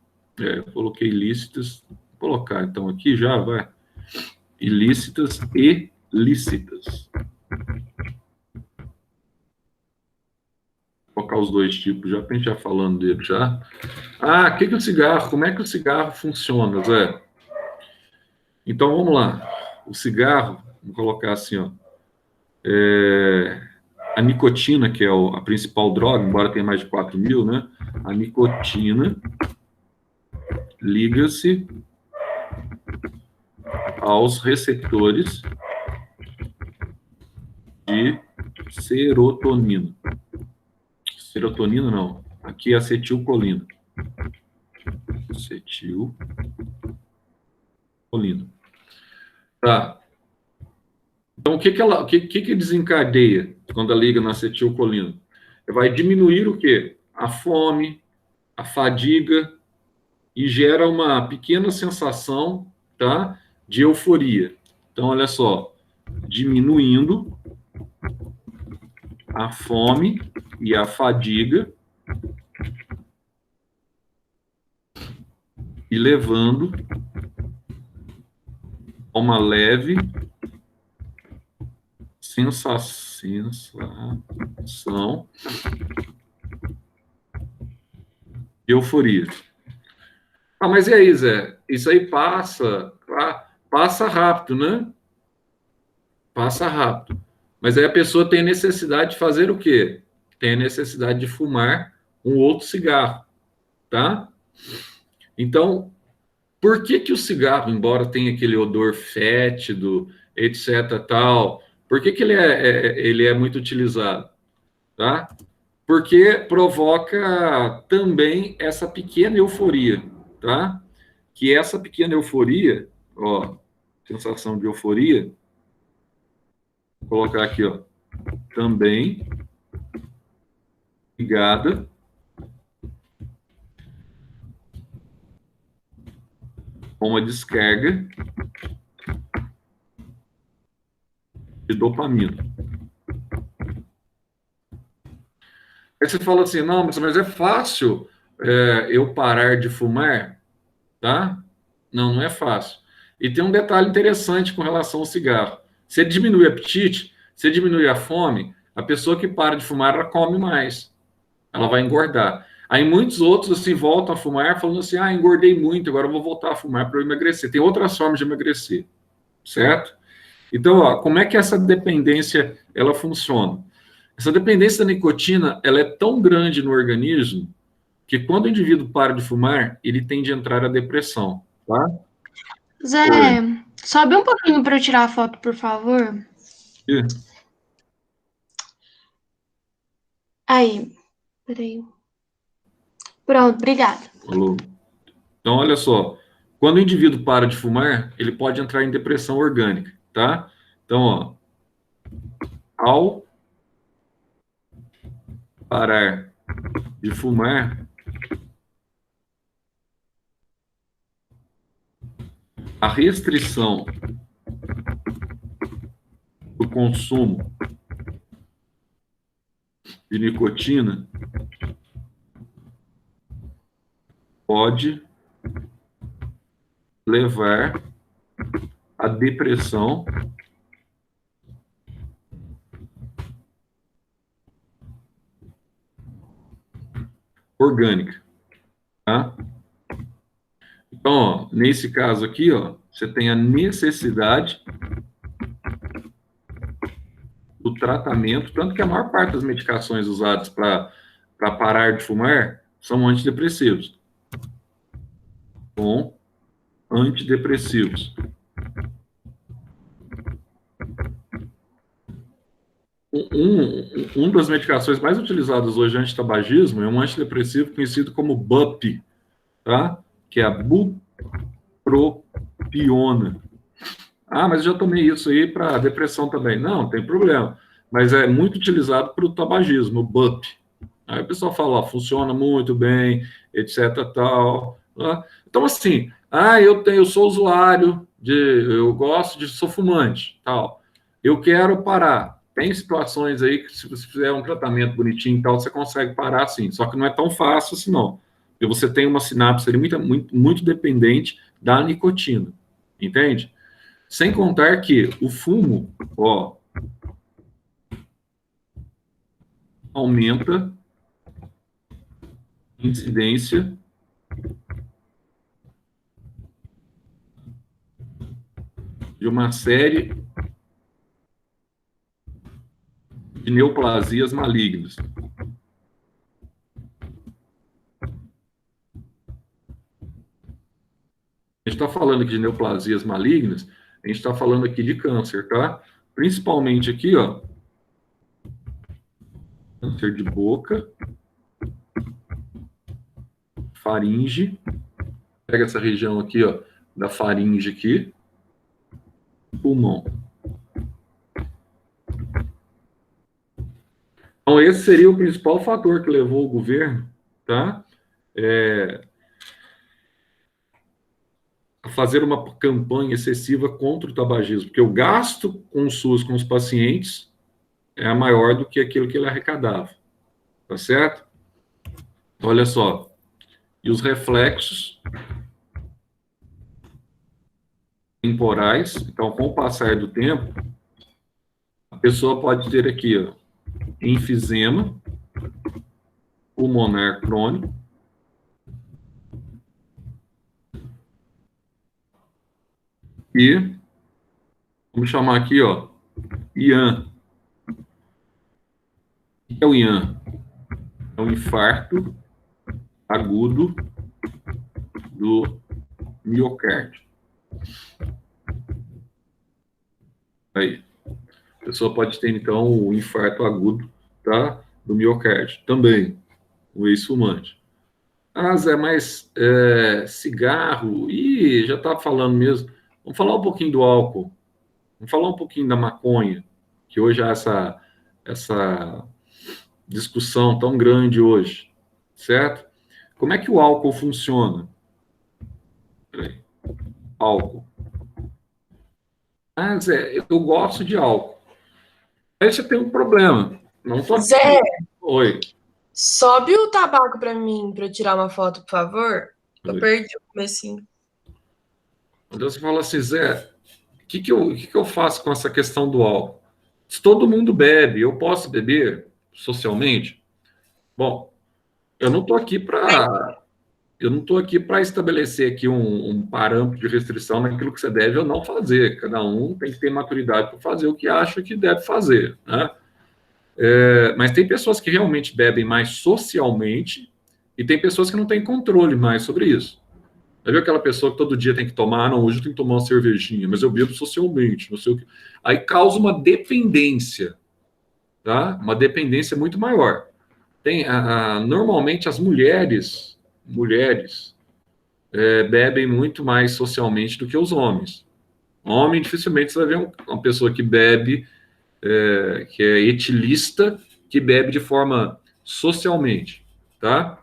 coloquei ilícitas, vou colocar então aqui já, vai. Ilícitas e lícitas. Vou colocar os dois tipos já, para a gente já falando dele já. O que o cigarro, como é que o cigarro funciona, Zé? Então, vamos lá. O cigarro, vamos colocar assim, ó. A nicotina, que é a principal droga, embora tenha mais de 4.000, né? A nicotina liga-se aos receptores de serotonina. Serotonina não, aqui é acetilcolina. Acetilcolina. Tá. Então, o que desencadeia quando ela liga na acetilcolina? Vai diminuir o quê? A fome, a fadiga, e gera uma pequena sensação, tá, de euforia. Então, olha só, diminuindo a fome e a fadiga e levando a uma leve sensação de euforia. Mas e aí, Zé? Isso aí passa rápido, né? Passa rápido. Mas aí a pessoa tem necessidade de fazer o quê? Tem a necessidade de fumar um outro cigarro, tá? Então, por que o cigarro, embora tenha aquele odor fétido, etc, tal, por que ele é muito utilizado, tá? Porque provoca também essa pequena euforia, tá? Que essa pequena euforia, ó, sensação de euforia, vou colocar aqui, ó, também ligada com uma descarga de dopamina. Aí você fala assim, não, mas é fácil eu parar de fumar, tá? Não é fácil. E tem um detalhe interessante com relação ao cigarro. Se diminui o apetite, se diminui a fome, a pessoa que para de fumar, ela come mais. Ela vai engordar. Aí muitos outros assim voltam a fumar falando assim, engordei muito, agora eu vou voltar a fumar para eu emagrecer. Tem outras formas de emagrecer, certo? Então, ó, como é que essa dependência ela funciona? Essa dependência da nicotina, ela é tão grande no organismo que quando o indivíduo para de fumar, ele tende a entrar a depressão, tá? Zé, sobe um pouquinho para eu tirar a foto, por favor. Aí, peraí. Pronto, obrigada. Falou. Então, olha só, quando o indivíduo para de fumar, ele pode entrar em depressão orgânica, tá? Então, ó, ao parar de fumar, a restrição do consumo de nicotina pode levar à depressão orgânica, tá? Então, ó, nesse caso aqui, ó, você tem a necessidade do tratamento, tanto que a maior parte das medicações usadas para parar de fumar são antidepressivos. Com antidepressivos. Uma das medicações mais utilizadas hoje antitabagismo é um antidepressivo conhecido como BUP, tá? Que é a bupropiona. Mas eu já tomei isso aí para depressão também. Não tem problema. Mas é muito utilizado para o tabagismo, o BUP. Aí o pessoal fala, funciona muito bem, etc, tal. Tá? Então, assim, Ah, eu sou usuário, eu gosto sou fumante, tal. Eu quero parar. Tem situações aí que se você fizer um tratamento bonitinho e tal, você consegue parar sim. Só que não é tão fácil assim, não. Porque você tem uma sinapse ali muito dependente da nicotina. Entende? Sem contar que o fumo, ó, aumenta a incidência de uma série de neoplasias malignas. A gente está falando aqui de neoplasias malignas, a gente está falando aqui de câncer, tá? Principalmente aqui, ó, câncer de boca, faringe, pega essa região aqui, ó, da faringe aqui, pulmão. Então, esse seria o principal fator que levou o governo, tá? A fazer uma campanha excessiva contra o tabagismo, porque o gasto com o SUS com os pacientes é maior do que aquilo que ele arrecadava, tá certo? Olha só, e os reflexos temporais, então, com o passar do tempo, a pessoa pode ter aqui, ó, enfisema pulmonar crônico, e vamos chamar aqui, ó, IAN. O que é o IAN? É um infarto agudo do miocárdio. Aí. A pessoa pode ter, então, o infarto agudo, tá? Do miocárdio. Também, o ex-fumante. Ah, Zé, mas cigarro... Ih, já estava falando mesmo. Vamos falar um pouquinho do álcool. Vamos falar um pouquinho da maconha, que hoje há essa discussão tão grande hoje, certo? Como é que o álcool funciona? Peraí. Álcool. Ah, Zé, eu gosto de álcool. Aí você tem um problema. Não tô... Zé, Oi. sobe o tabaco para mim, para eu tirar uma foto, por favor. Eu perdi o comecinho. Então você fala assim, Zé, o que eu faço com essa questão do álcool? Se todo mundo bebe, eu posso beber socialmente? Bom, eu não estou aqui para estabelecer aqui um parâmetro de restrição naquilo que você deve ou não fazer. Cada um tem que ter maturidade para fazer o que acha que deve fazer, né? Mas tem pessoas que realmente bebem mais socialmente e tem pessoas que não têm controle mais sobre isso. Já viu aquela pessoa que todo dia tem que tomar? Não, hoje eu tenho que tomar uma cervejinha, mas eu bebo socialmente, não sei o que. Aí causa uma dependência, tá? Uma dependência muito maior. Normalmente as mulheres bebem muito mais socialmente do que os homens. Homem, dificilmente você vai ver uma pessoa que bebe, que é etilista, que bebe de forma socialmente, tá?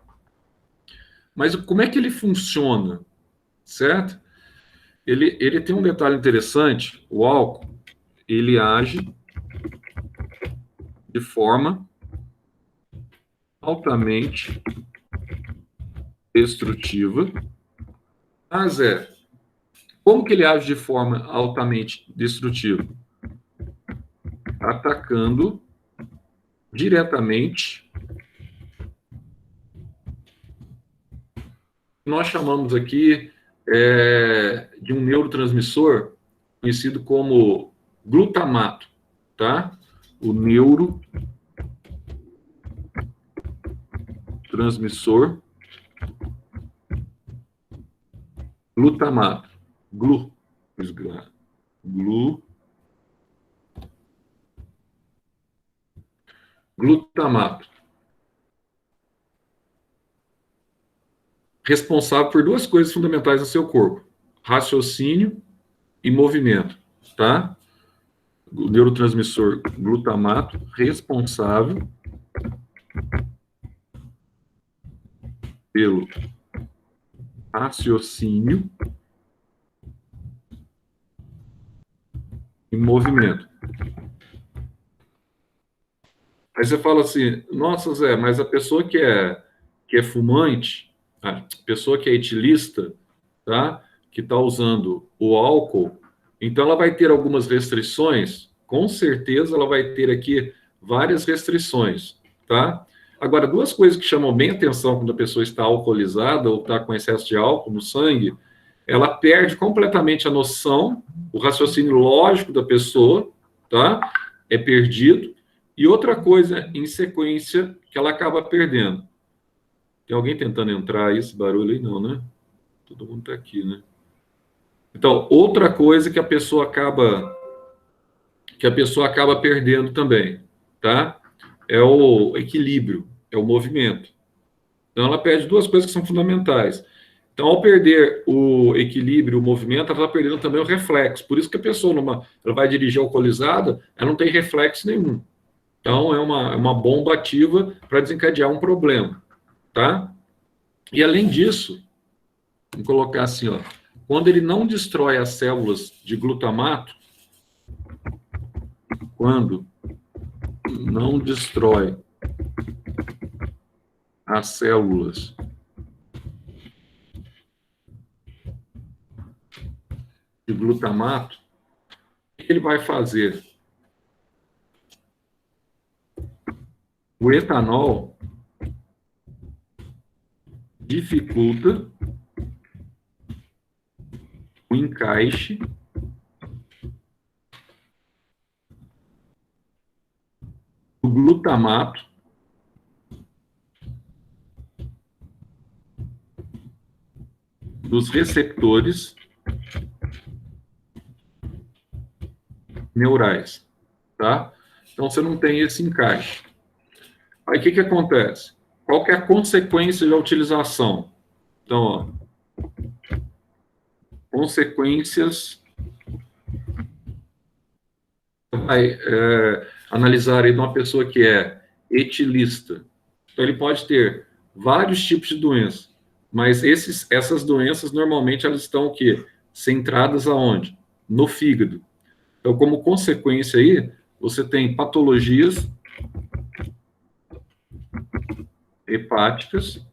Mas como é que ele funciona, certo? Ele tem um detalhe interessante, o álcool, ele age de forma altamente destrutiva. Mas como que ele age de forma altamente destrutiva? Atacando diretamente, nós chamamos aqui de um neurotransmissor conhecido como glutamato, tá? O neurotransmissor glutamato. Glutamato. Responsável por duas coisas fundamentais no seu corpo: raciocínio e movimento, tá? O neurotransmissor glutamato, responsável pelo raciocínio movimento. Aí você fala assim, nossa, Zé, mas a pessoa que é fumante, a pessoa que é etilista, tá? Que está usando o álcool, então ela vai ter algumas restrições, com certeza ela vai ter aqui várias restrições, tá? Agora, duas coisas que chamam bem atenção quando a pessoa está alcoolizada ou está com excesso de álcool no sangue, ela perde completamente a noção, o raciocínio lógico da pessoa, tá? É perdido. E outra coisa, em sequência, que ela acaba perdendo. Tem alguém tentando entrar aí, esse barulho aí? Não, né? Todo mundo está aqui, né? Então, outra coisa que a pessoa acaba perdendo também, tá? É o equilíbrio, é o movimento. Então, ela perde duas coisas que são fundamentais. Então, ao perder o equilíbrio, o movimento, ela está perdendo também o reflexo. Por isso que a pessoa, ela vai dirigir alcoolizada, ela não tem reflexo nenhum. Então, é uma bomba ativa para desencadear um problema, tá? E, além disso, vamos colocar assim, ó, quando ele não destrói as células de glutamato, quando não destrói as células de glutamato, o que ele vai fazer? O etanol dificulta o encaixe do glutamato dos receptores neurais, tá? Então, você não tem esse encaixe. Aí, o que acontece? Qual que é a consequência da utilização? Então, ó, consequências, vai analisar aí de uma pessoa que é etilista. Então, ele pode ter vários tipos de doença, mas essas doenças, normalmente, elas estão o quê? Centradas aonde? No fígado. Então, como consequência aí, você tem patologias hepáticas,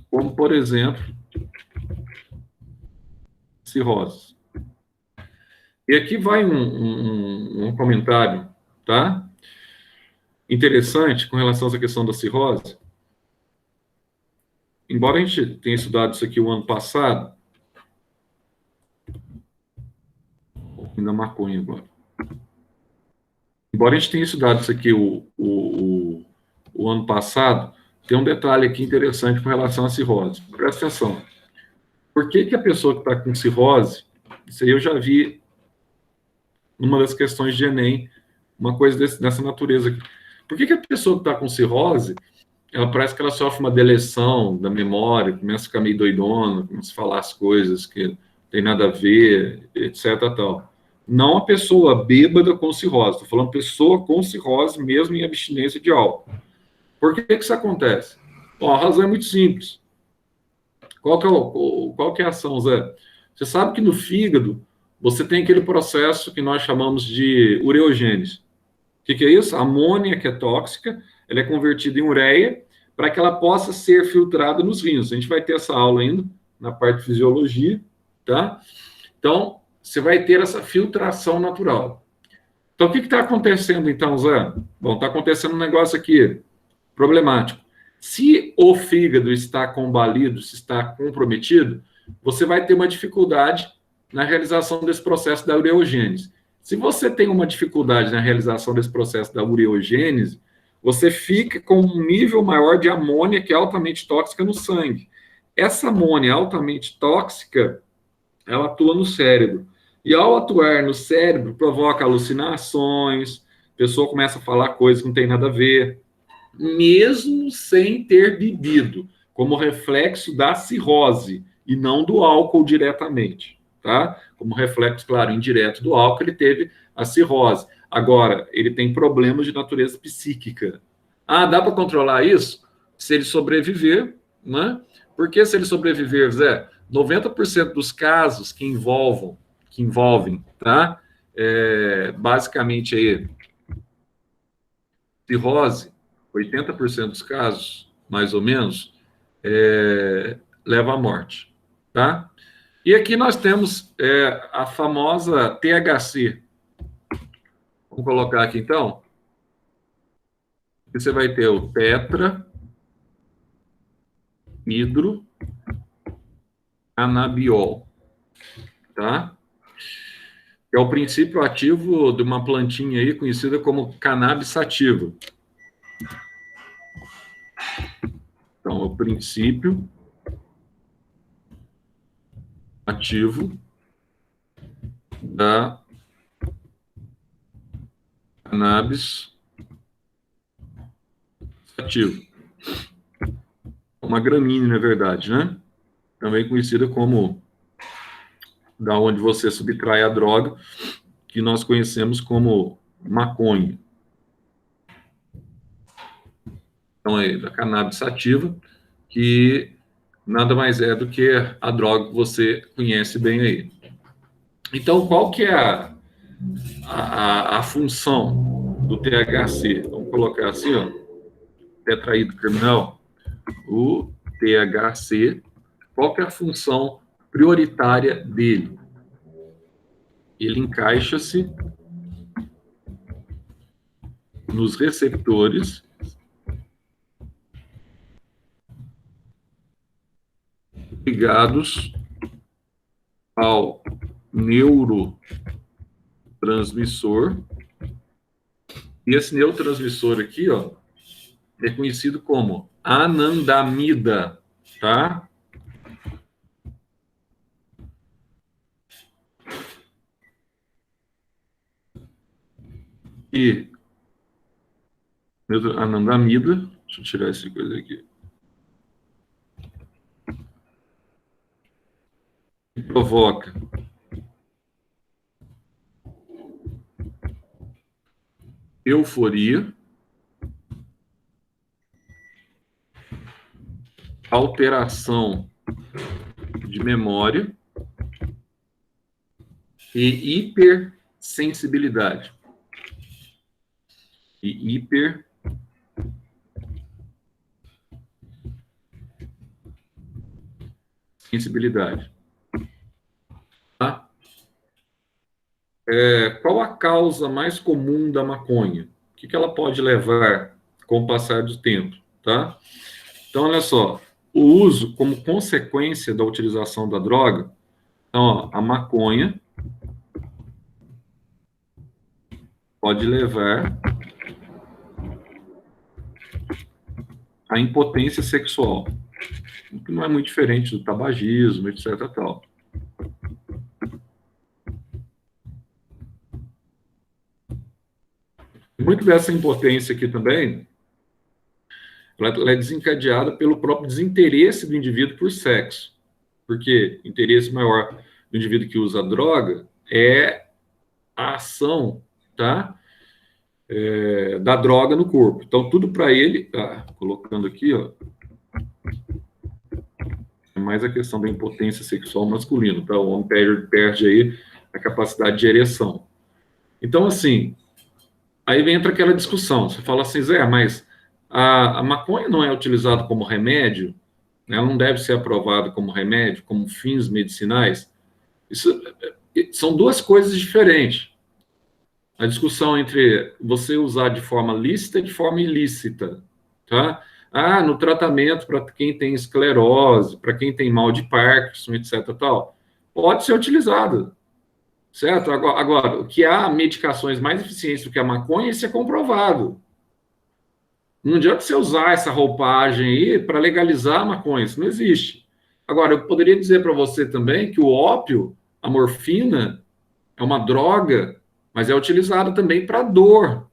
como, por exemplo, cirrose. E aqui vai um comentário, tá? Interessante com relação a essa questão da cirrose. Embora a gente tenha estudado isso aqui o ano passado, da maconha agora. Embora a gente tenha estudado isso aqui o ano passado, tem um detalhe aqui interessante com relação à cirrose. Presta atenção. Por que a pessoa que está com cirrose, isso aí eu já vi numa das questões de Enem, uma coisa dessa natureza aqui. Por que a pessoa que está com cirrose, ela parece que ela sofre uma deleção da memória, começa a ficar meio doidona, começa a falar as coisas que não tem nada a ver, etc. Tal. Não a pessoa bêbada com cirrose, estou falando pessoa com cirrose mesmo em abstinência de álcool. Por que isso acontece? Bom, a razão é muito simples. Qual que é a ação, Zé? Você sabe que no fígado você tem aquele processo que nós chamamos de ureogênese. O que é isso? A amônia, que é tóxica, ela é convertida em ureia para que ela possa ser filtrada nos rins. A gente vai ter essa aula ainda na parte de fisiologia, tá? Então, você vai ter essa filtração natural. Então, o que está acontecendo, então, Zé? Bom, está acontecendo um negócio aqui problemático. Se o fígado está combalido, se está comprometido, você vai ter uma dificuldade na realização desse processo da ureogênese. Se você tem uma dificuldade na realização desse processo da ureogênese, você fica com um nível maior de amônia, que é altamente tóxica no sangue. Essa amônia altamente tóxica, ela atua no cérebro. E ao atuar no cérebro, provoca alucinações, a pessoa começa a falar coisas que não tem nada a ver, mesmo sem ter bebido, como reflexo da cirrose, e não do álcool diretamente, tá? Como reflexo, claro, indireto do álcool, ele teve a cirrose. Agora, ele tem problemas de natureza psíquica. Ah, dá para controlar isso? Se ele sobreviver, né? Porque se ele sobreviver, Zé, 90% dos casos que envolvem, tá? Basicamente aí, cirrose, 80% dos casos, mais ou menos, leva à morte, tá? E aqui nós temos a famosa THC. Vamos colocar aqui, então. Você vai ter o tetra, hidrocanabiol, tá? Que é o princípio ativo de uma plantinha aí conhecida como cannabis sativa. Então, o princípio ativo da cannabis sativa. Uma gramínea, na verdade, né? Também conhecida como da onde você subtrai a droga, que nós conhecemos como maconha. Então, é da cannabis sativa, que nada mais é do que a droga que você conhece bem aí. Então, qual que é a função do THC? Vamos colocar assim, ó, tetraidrocanabinol. O THC, qual que é a função prioritária dele? Ele encaixa-se nos receptores ligados ao neurotransmissor. E esse neurotransmissor aqui, ó, é conhecido como anandamida, tá? E anandamida, deixa eu tirar essa coisa aqui. Provoca euforia, alteração de memória e hipersensibilidade. E hipersensibilidade. Tá? Qual a causa mais comum da maconha? O que ela pode levar com o passar do tempo? Tá? Então, olha só. O uso como consequência da utilização da droga. Então, ó, a maconha pode levar à impotência sexual, o que não é muito diferente do tabagismo, etc. Tal. Muito dessa impotência aqui também, ela é desencadeada pelo próprio desinteresse do indivíduo por sexo. Porque o interesse maior do indivíduo que usa a droga é a ação, tá? Da droga no corpo. Então, tudo para ele, colocando aqui, ó, é mais a questão da impotência sexual masculina, tá? O homem perde aí a capacidade de ereção. Então, assim, aí entra aquela discussão. Você fala assim, Zé, mas a maconha não é utilizada como remédio? Ela não deve ser aprovada como remédio, como fins medicinais? Isso são duas coisas diferentes. A discussão entre você usar de forma lícita e de forma ilícita, tá? No tratamento para quem tem esclerose, para quem tem mal de Parkinson, etc. Tal, pode ser utilizado, certo? Agora, o que há medicações mais eficientes do que a maconha, isso é comprovado. Não adianta você usar essa roupagem aí para legalizar a maconha, isso não existe. Agora, eu poderia dizer para você também que o ópio, a morfina, é uma droga, mas é utilizada também para dor.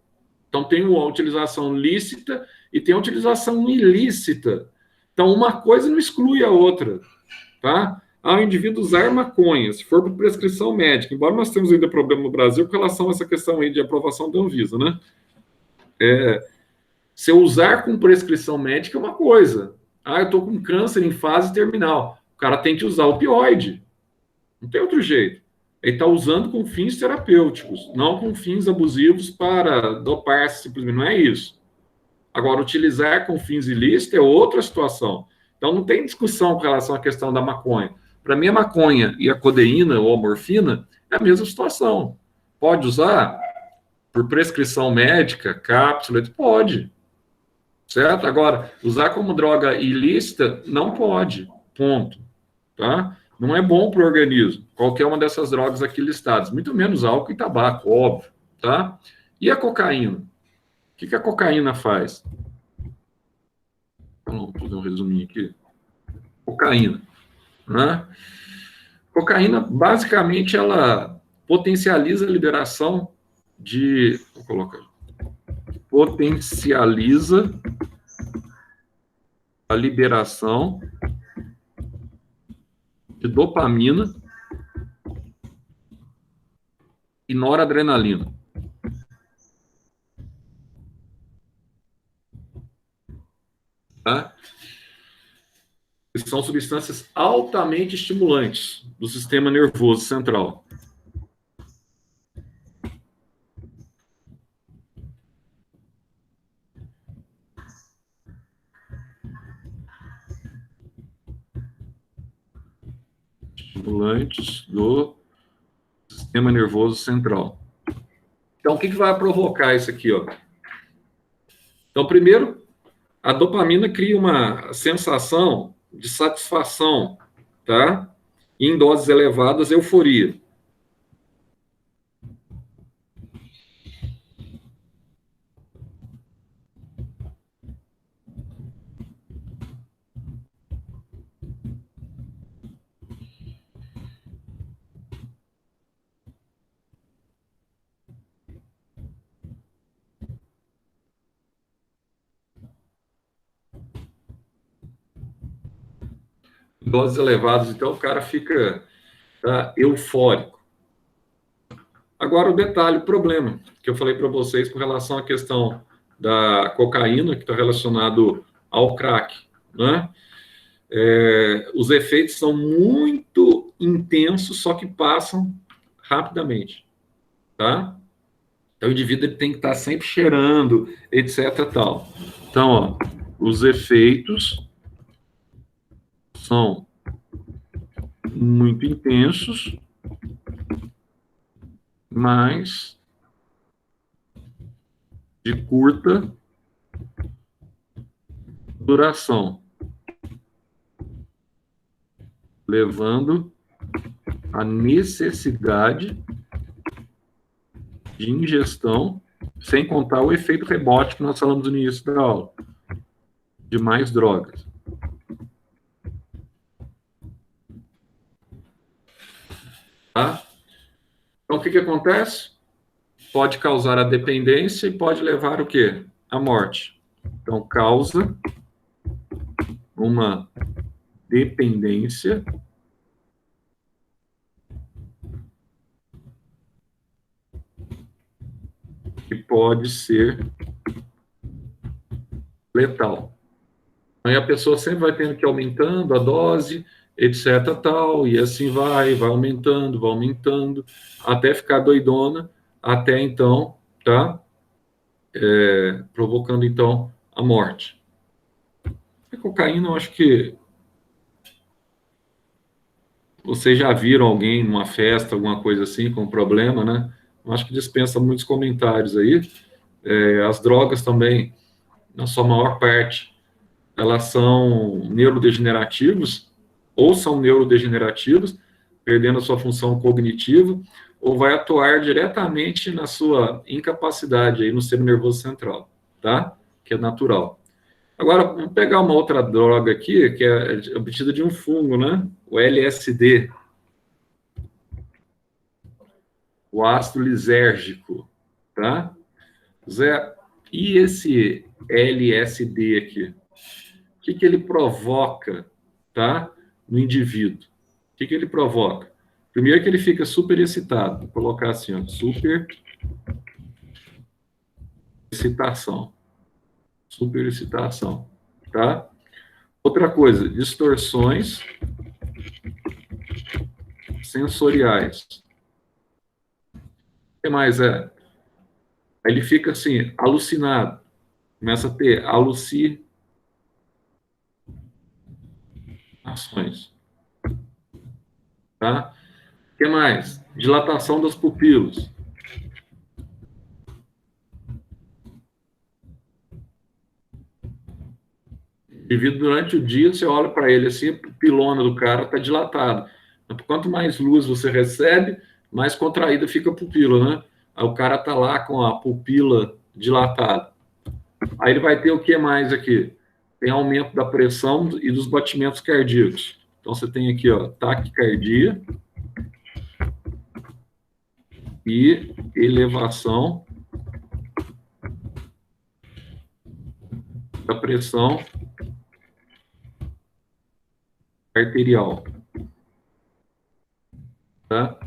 Então, tem uma utilização lícita e tem a utilização ilícita. Então, uma coisa não exclui a outra, tá? Ao indivíduo usar maconha, se for por prescrição médica, embora nós temos ainda problema no Brasil com relação a essa questão aí de aprovação da Anvisa, né? Se eu usar com prescrição médica é uma coisa. Eu estou com câncer em fase terminal. cara tem que usar opioide. Não tem outro jeito. Ele está usando com fins terapêuticos, não com fins abusivos para dopar, simplesmente. Não é isso. Agora, utilizar com fins ilícitos é outra situação. Então, não tem discussão com relação à questão da maconha. Para mim, a maconha e a codeína ou a morfina é a mesma situação. Pode usar por prescrição médica, cápsula? Pode. Certo? Agora, usar como droga ilícita, não pode. Ponto. Tá? Não é bom para o organismo, qualquer uma dessas drogas aqui listadas. Muito menos álcool e tabaco, óbvio. Tá? E a cocaína? O que a cocaína faz? Vamos fazer um resuminho aqui. Cocaína. Né? Cocaína, basicamente, ela potencializa a liberação de... Vou colocar. Potencializa a liberação de dopamina e noradrenalina. Tá? São substâncias altamente estimulantes do sistema nervoso central. Estimulantes do sistema nervoso central. Então, o que vai provocar isso aqui, ó? Então, primeiro, a dopamina cria uma sensação de satisfação, tá? E em doses elevadas, euforia. Em doses elevadas, então, o cara fica eufórico. Agora, o detalhe, o problema que eu falei para vocês com relação à questão da cocaína, que está relacionado ao crack, né? Os efeitos são muito intensos, só que passam rapidamente, tá? Então, o indivíduo ele tem que estar sempre cheirando, etc. Tal. Então, ó, os efeitos são muito intensos, mas de curta duração, levando à necessidade de ingestão, sem contar o efeito rebote que nós falamos no início da aula, de mais drogas. Tá? Então, o que acontece? Pode causar a dependência e pode levar o quê? A morte. Então, causa uma dependência que pode ser letal. Aí a pessoa sempre vai tendo que ir aumentando a dose, etc. tal, e assim vai aumentando, até ficar doidona, até então, tá? Provocando, então, a morte. A cocaína, eu acho que vocês já viram alguém numa festa, alguma coisa assim, com problema, né? Eu acho que dispensa muitos comentários aí. As drogas também, na sua maior parte, elas são neurodegenerativas, ou são neurodegenerativas, perdendo a sua função cognitiva, ou vai atuar diretamente na sua incapacidade aí no sistema nervoso central, tá? Que é natural. Agora, vamos pegar uma outra droga aqui, que é obtida de um fungo, né? O LSD. O ácido lisérgico, tá? Zé, e esse LSD aqui? O que ele provoca, tá? No indivíduo. O que ele provoca? Primeiro que ele fica super excitado. Vou colocar assim, ó, super excitação. Super excitação, tá? Outra coisa, distorções sensoriais. O que mais é? Aí ele fica assim, alucinado. Começa a ter alucinações. Tá? O que mais? Dilatação das pupilas. Devido durante o dia, você olha para ele assim, a pupilona do cara está dilatada. Quanto mais luz você recebe, mais contraída fica a pupila, né? Aí o cara está lá com a pupila dilatada. Aí ele vai ter o que mais aqui? Tem aumento da pressão e dos batimentos cardíacos. Então você tem aqui, ó, taquicardia e elevação da pressão arterial. Tá?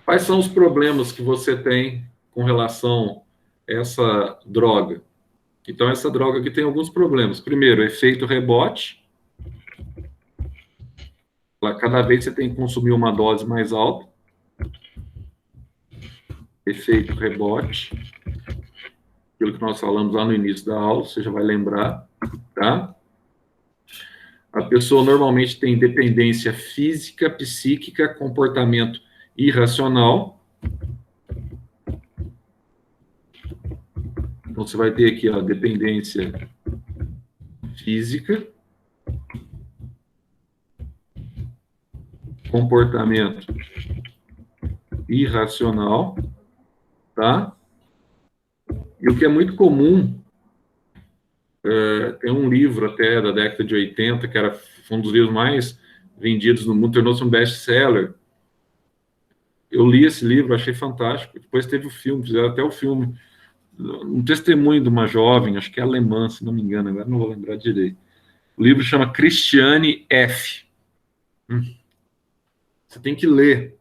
Quais são os problemas que você tem com relação a essa droga? Então, essa droga aqui tem alguns problemas. Primeiro, efeito rebote. Cada vez você tem que consumir uma dose mais alta. Efeito rebote. Aquilo que nós falamos lá no início da aula, você já vai lembrar, tá? A pessoa normalmente tem dependência física, psíquica, comportamento irracional. Então, você vai ter aqui a dependência física, comportamento irracional, tá? E o que é muito comum, tem um livro até da década de 80, que era um dos livros mais vendidos no mundo, tornou-se um best-seller. Eu li esse livro, achei fantástico. Depois teve o filme, fizeram até o filme, um testemunho de uma jovem, acho que é alemã, se não me engano, agora não vou lembrar direito. O livro chama Christiane F. Você tem que ler.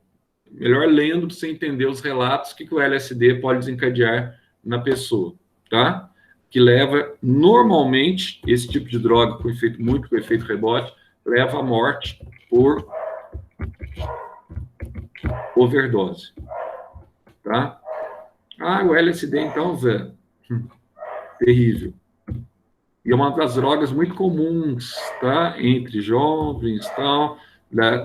Melhor lendo para você entender os relatos que o LSD pode desencadear na pessoa, tá? Que leva, normalmente, esse tipo de droga com efeito muito com efeito rebote, leva à morte por overdose, tá? Ah, o LSD, então, Zé, terrível. E é uma das drogas muito comuns, tá? Entre jovens, tal,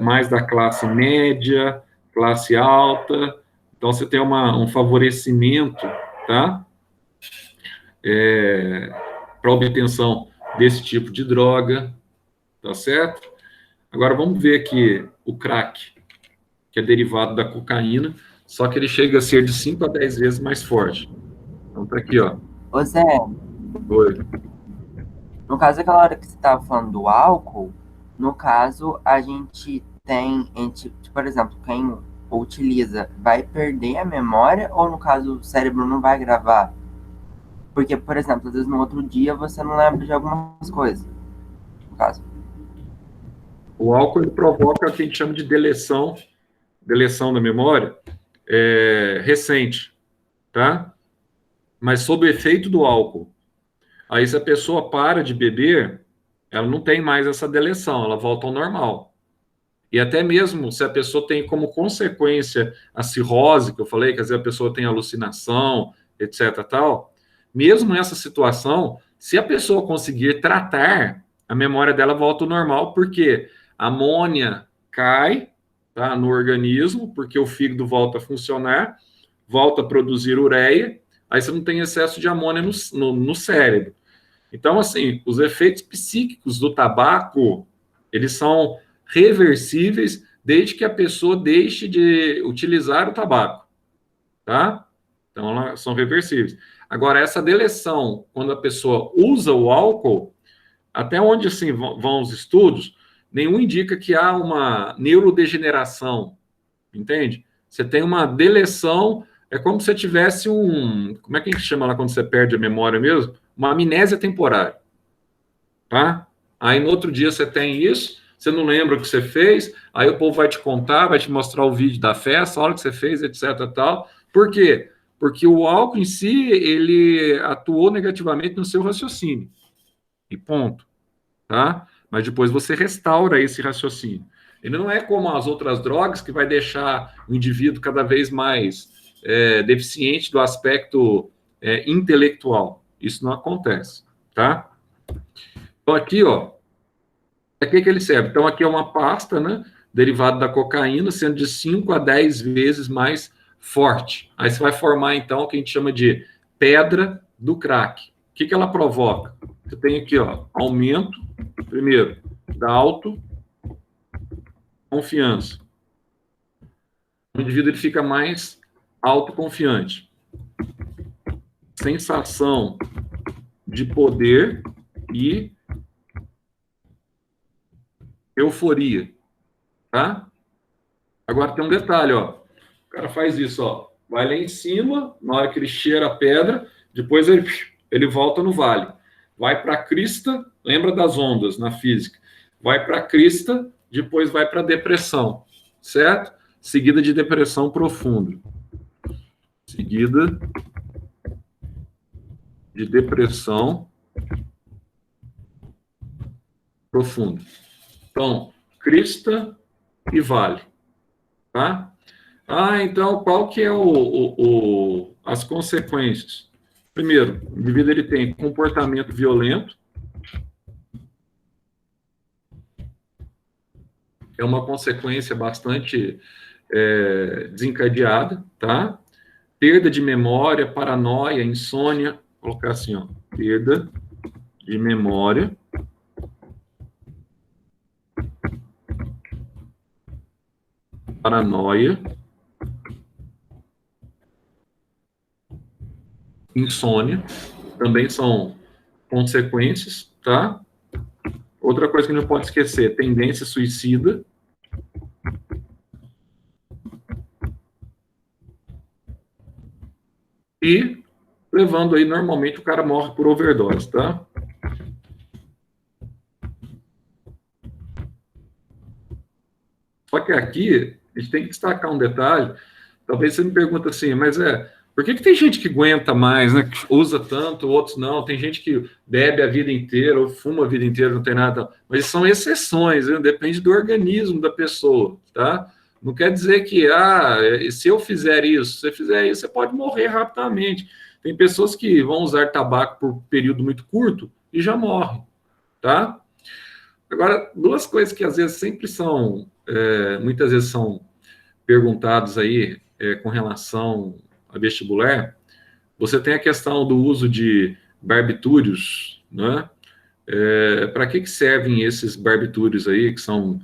mais da classe média, classe alta. Então, você tem um favorecimento, tá? Para obtenção desse tipo de droga, tá certo? Agora, vamos ver aqui o crack, que é derivado da cocaína, só que ele chega a ser de 5 a 10 vezes mais forte. Então, tá aqui, ó. Ô Zé, Oi. no caso, aquela hora que você estava falando do álcool, no caso, a gente tem, por exemplo, quem utiliza vai perder a memória ou, no caso, o cérebro não vai gravar? Porque, por exemplo, às vezes no outro dia você não lembra de algumas coisas, no caso. O álcool ele provoca o que a gente chama de deleção da memória recente, tá? Mas sob o efeito do álcool. Aí, se a pessoa para de beber, ela não tem mais essa deleção, ela volta ao normal. E até mesmo se a pessoa tem como consequência a cirrose, que eu falei, quer dizer, a pessoa tem alucinação, etc, tal, mesmo nessa situação, se a pessoa conseguir tratar, a memória dela volta ao normal, porque a amônia cai, tá, no organismo, porque o fígado volta a funcionar, volta a produzir ureia, aí você não tem excesso de amônia no cérebro. Então, assim, os efeitos psíquicos do tabaco, eles são reversíveis desde que a pessoa deixe de utilizar o tabaco, tá? Então, elas são reversíveis. Agora, essa deleção, quando a pessoa usa o álcool, até onde, assim, vão os estudos, nenhum indica que há uma neurodegeneração, entende? Você tem uma deleção, é como se você tivesse como é que a gente chama lá quando você perde a memória mesmo? Uma amnésia temporária, tá? Aí no outro dia você tem isso, você não lembra o que você fez, aí o povo vai te contar, vai te mostrar o vídeo da festa, a hora que você fez, etc, tal. Por quê? Porque o álcool em si, ele atuou negativamente no seu raciocínio. E ponto, tá? Mas depois você restaura esse raciocínio. Ele não é como as outras drogas que vai deixar o indivíduo cada vez mais deficiente do aspecto intelectual. Isso não acontece, tá? Então, aqui, ó, para que ele serve? Então, aqui é uma pasta, né, derivada da cocaína, sendo de 5 a 10 vezes mais forte. Aí você vai formar, então, o que a gente chama de pedra do crack. O que ela provoca? Você tem aqui, ó, aumento, primeiro, da autoconfiança. O indivíduo ele fica mais autoconfiante. Sensação de poder e euforia, tá? Agora tem um detalhe, ó. O cara faz isso, ó. Vai lá em cima, na hora que ele cheira a pedra, depois ele volta no vale. Vai para a crista, lembra das ondas na física. Vai para a crista, depois vai para a depressão, certo? Seguida de depressão profunda. Seguida de depressão profunda. Então, crista e vale, tá? Então, qual que é as consequências? Primeiro, o indivíduo ele tem comportamento violento, é uma consequência bastante desencadeada, tá? Perda de memória, paranoia, insônia, vou colocar assim, ó, perda de memória, paranoia, insônia, também são consequências, tá? Outra coisa que não pode esquecer, tendência suicida. E levando aí, normalmente, o cara morre por overdose, tá? Só que aqui, a gente tem que destacar um detalhe. Talvez você me pergunte assim, mas por que tem gente que aguenta mais, né? Que usa tanto, outros não. Tem gente que bebe a vida inteira ou fuma a vida inteira, não tem nada. Mas são exceções, né? Depende do organismo da pessoa, tá? Não quer dizer que, se eu fizer isso, se você fizer isso, você pode morrer rapidamente. Tem pessoas que vão usar tabaco por um período muito curto e já morrem, tá? Agora, duas coisas que às vezes sempre são, muitas vezes são perguntados aí com relação a vestibular. Você tem a questão do uso de barbitúrios, né? Para que servem esses barbitúrios aí, que são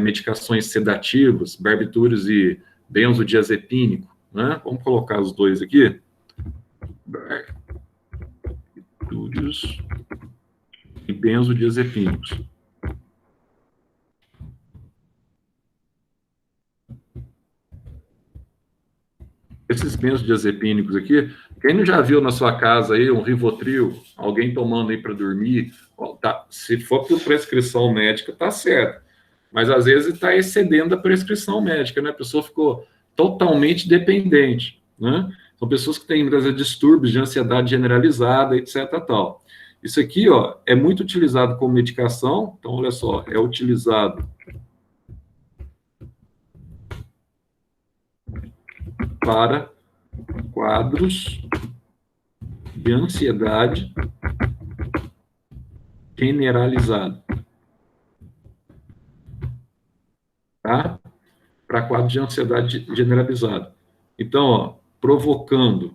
medicações sedativas, barbitúrios e benzodiazepínico, né? Vamos colocar os dois aqui. Barbitúrios e benzodiazepínicos. Esses benzodiazepínicos aqui, quem não já viu na sua casa aí um Rivotril, alguém tomando aí para dormir, tá, se for por prescrição médica, tá certo. Mas às vezes está excedendo a prescrição médica, né? A pessoa ficou totalmente dependente, né? São pessoas que têm, muitas vezes, distúrbios de ansiedade generalizada, etc. tal. Isso aqui, ó, é muito utilizado como medicação. Então, olha só, é utilizado para quadros de ansiedade generalizada. Tá? Para quadros de ansiedade generalizada. Então, ó, provoca.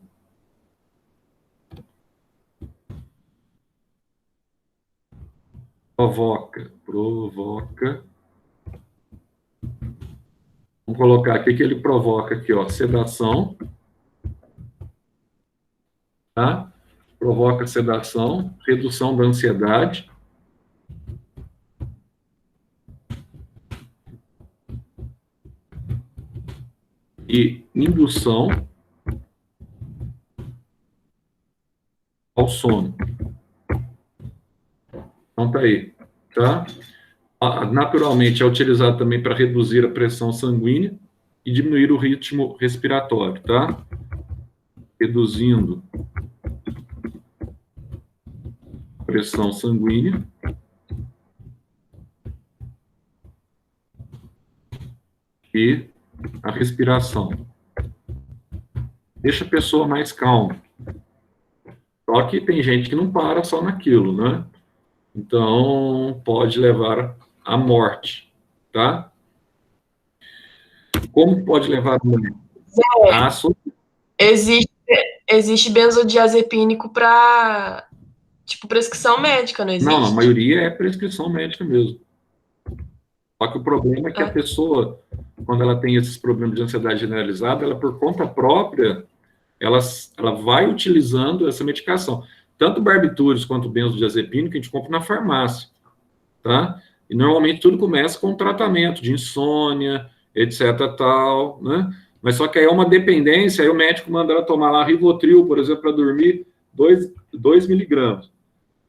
Vamos colocar aqui que ele provoca aqui, ó, sedação, tá? Provoca sedação, redução da ansiedade, e indução ao sono. Então tá aí, tá? Naturalmente é utilizado também para reduzir a pressão sanguínea e diminuir o ritmo respiratório, tá? Reduzindo a pressão sanguínea e a respiração. Deixa a pessoa mais calma. Só que tem gente que não para só naquilo, né? Então, pode levar à morte, tá? Como pode levar à morte? Existe benzodiazepínico para, tipo, prescrição médica, não existe? Não, a maioria é prescrição médica mesmo. Só que o problema é que a pessoa, quando ela tem esses problemas de ansiedade generalizada, ela, por conta própria, ela vai utilizando essa medicação. Tanto barbitúricos quanto benzodiazepínico a gente compra na farmácia, tá? E normalmente tudo começa com tratamento de insônia, etc, tal, né? Mas só que aí é uma dependência, aí o médico manda ela tomar lá Rivotril, por exemplo, para dormir 2 miligramas.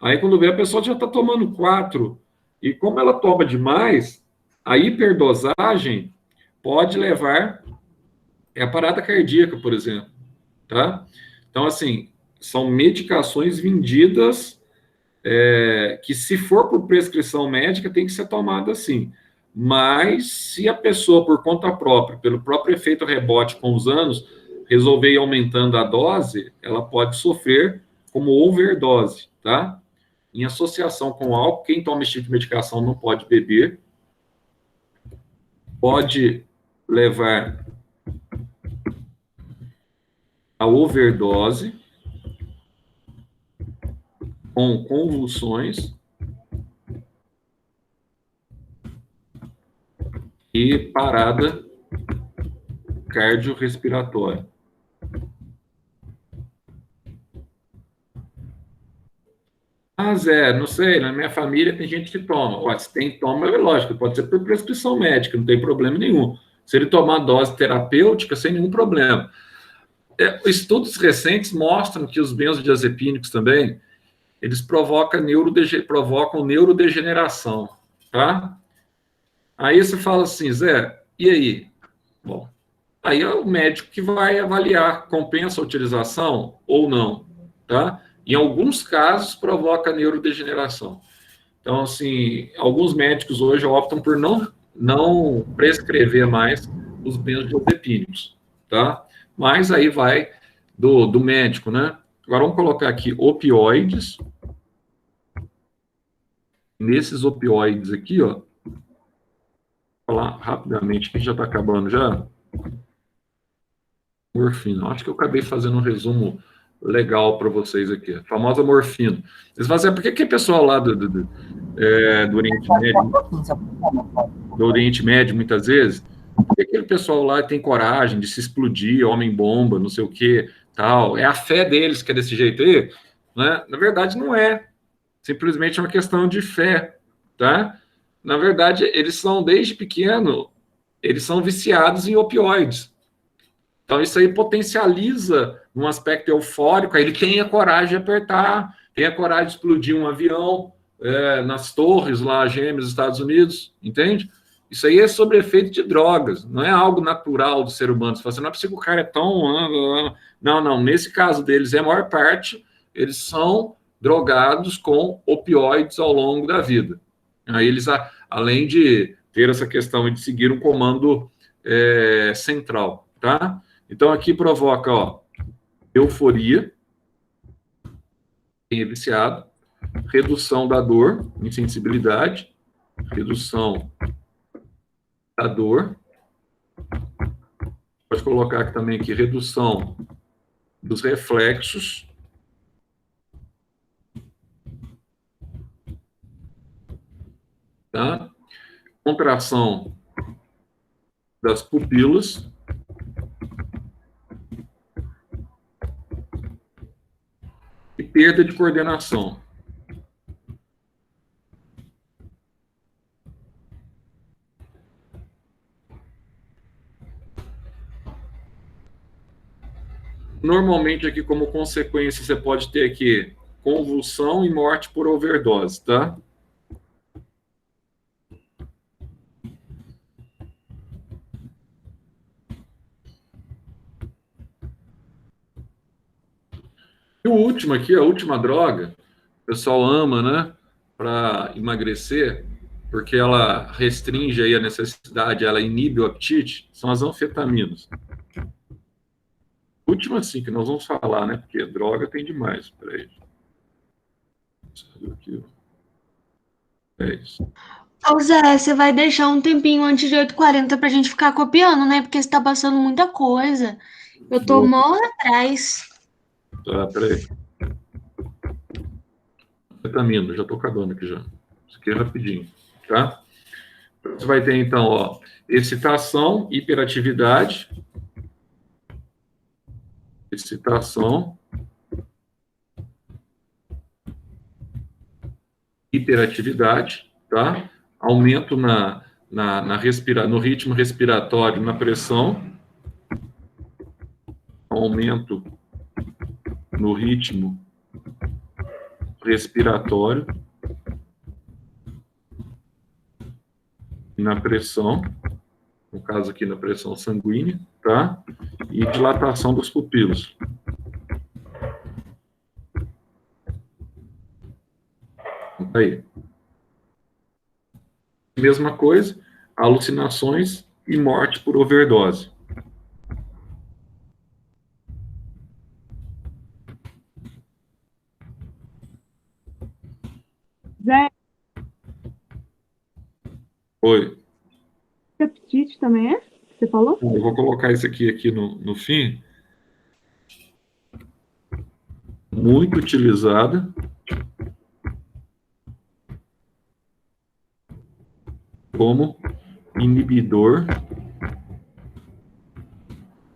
Aí quando vê, a pessoa já está tomando 4. E como ela toma demais, a hiperdosagem pode levar a parada cardíaca, por exemplo, tá? Então, assim, são medicações vendidas que, se for por prescrição médica, tem que ser tomada assim. Mas, se a pessoa, por conta própria, pelo próprio efeito rebote com os anos, resolver ir aumentando a dose, ela pode sofrer como overdose, tá? Em associação com álcool, quem toma esse tipo de medicação não pode beber, pode levar a overdose, com convulsões e parada cardiorrespiratória. Ah, Zé, não sei, na minha família tem gente que toma. Ó, se tem, toma, é lógico, pode ser por prescrição médica, não tem problema nenhum. Se ele tomar dose terapêutica, sem nenhum problema. Estudos recentes mostram que os benzodiazepínicos também, eles provocam neurodegeneração, tá? Aí você fala assim, Zé, e aí? Bom, aí é o médico que vai avaliar, compensa a utilização ou não, tá? Em alguns casos, provoca neurodegeneração. Então, assim, alguns médicos hoje optam por não prescrever mais os benzodiazepínicos, tá? Mas aí vai do médico, né? Agora, vamos colocar aqui opioides. Nesses opioides aqui, ó, vou falar rapidamente, que já está acabando já. Morfina. Acho que eu acabei fazendo um resumo legal para vocês aqui. A famosa morfina. Vocês falam assim, por que o pessoal lá do Oriente Médio, muitas vezes, por que aquele pessoal lá tem coragem de se explodir, homem-bomba, não sei o que, tal? É a fé deles que é desse jeito aí? Né? Na verdade, não é. Simplesmente é uma questão de fé, tá? Na verdade, eles são, desde pequeno, eles são viciados em opioides. Então, isso aí potencializa num aspecto eufórico, aí ele tem a coragem de apertar, tem a coragem de explodir um avião nas torres lá, gêmeas dos Estados Unidos, entende? Isso aí é sobre efeito de drogas, não é algo natural do ser humano. Você fala assim, não é possível que o cara é tão... Não, nesse caso deles, a maior parte, eles são drogados com opioides ao longo da vida. Aí eles, além de ter essa questão de seguir um comando central, tá? Então, aqui provoca, ó, euforia, quem é viciado, redução da dor, insensibilidade, redução da dor, pode colocar aqui também aqui, redução dos reflexos, tá? Contração das pupilas, e perda de coordenação. Normalmente aqui, como consequência, você pode ter aqui convulsão e morte por overdose, tá? E o último aqui, a última droga, o pessoal ama, né, para emagrecer, porque ela restringe aí a necessidade, ela inibe o apetite, são as anfetaminas. Última, sim, que nós vamos falar, né? Porque droga tem demais. Peraí. É isso. Ô Zé, você vai deixar um tempinho antes de 8h40 pra gente ficar copiando, né? Porque você tá passando muita coisa. Eu tô mó atrás. Tá, peraí. Vitamina, já tô acabando aqui já. Isso aqui é rapidinho, tá? Você vai ter, então, ó, excitação, hiperatividade. Excitação. Hiperatividade, tá? Aumento no ritmo respiratório, na pressão. Aumento no ritmo respiratório e na pressão, no caso aqui na pressão sanguínea, tá? E dilatação dos pupilos. Aí. Mesma coisa, alucinações e morte por overdose. Zé, Oi. apetite também é? Você falou? Eu vou colocar isso aqui no fim. Muito utilizada como inibidor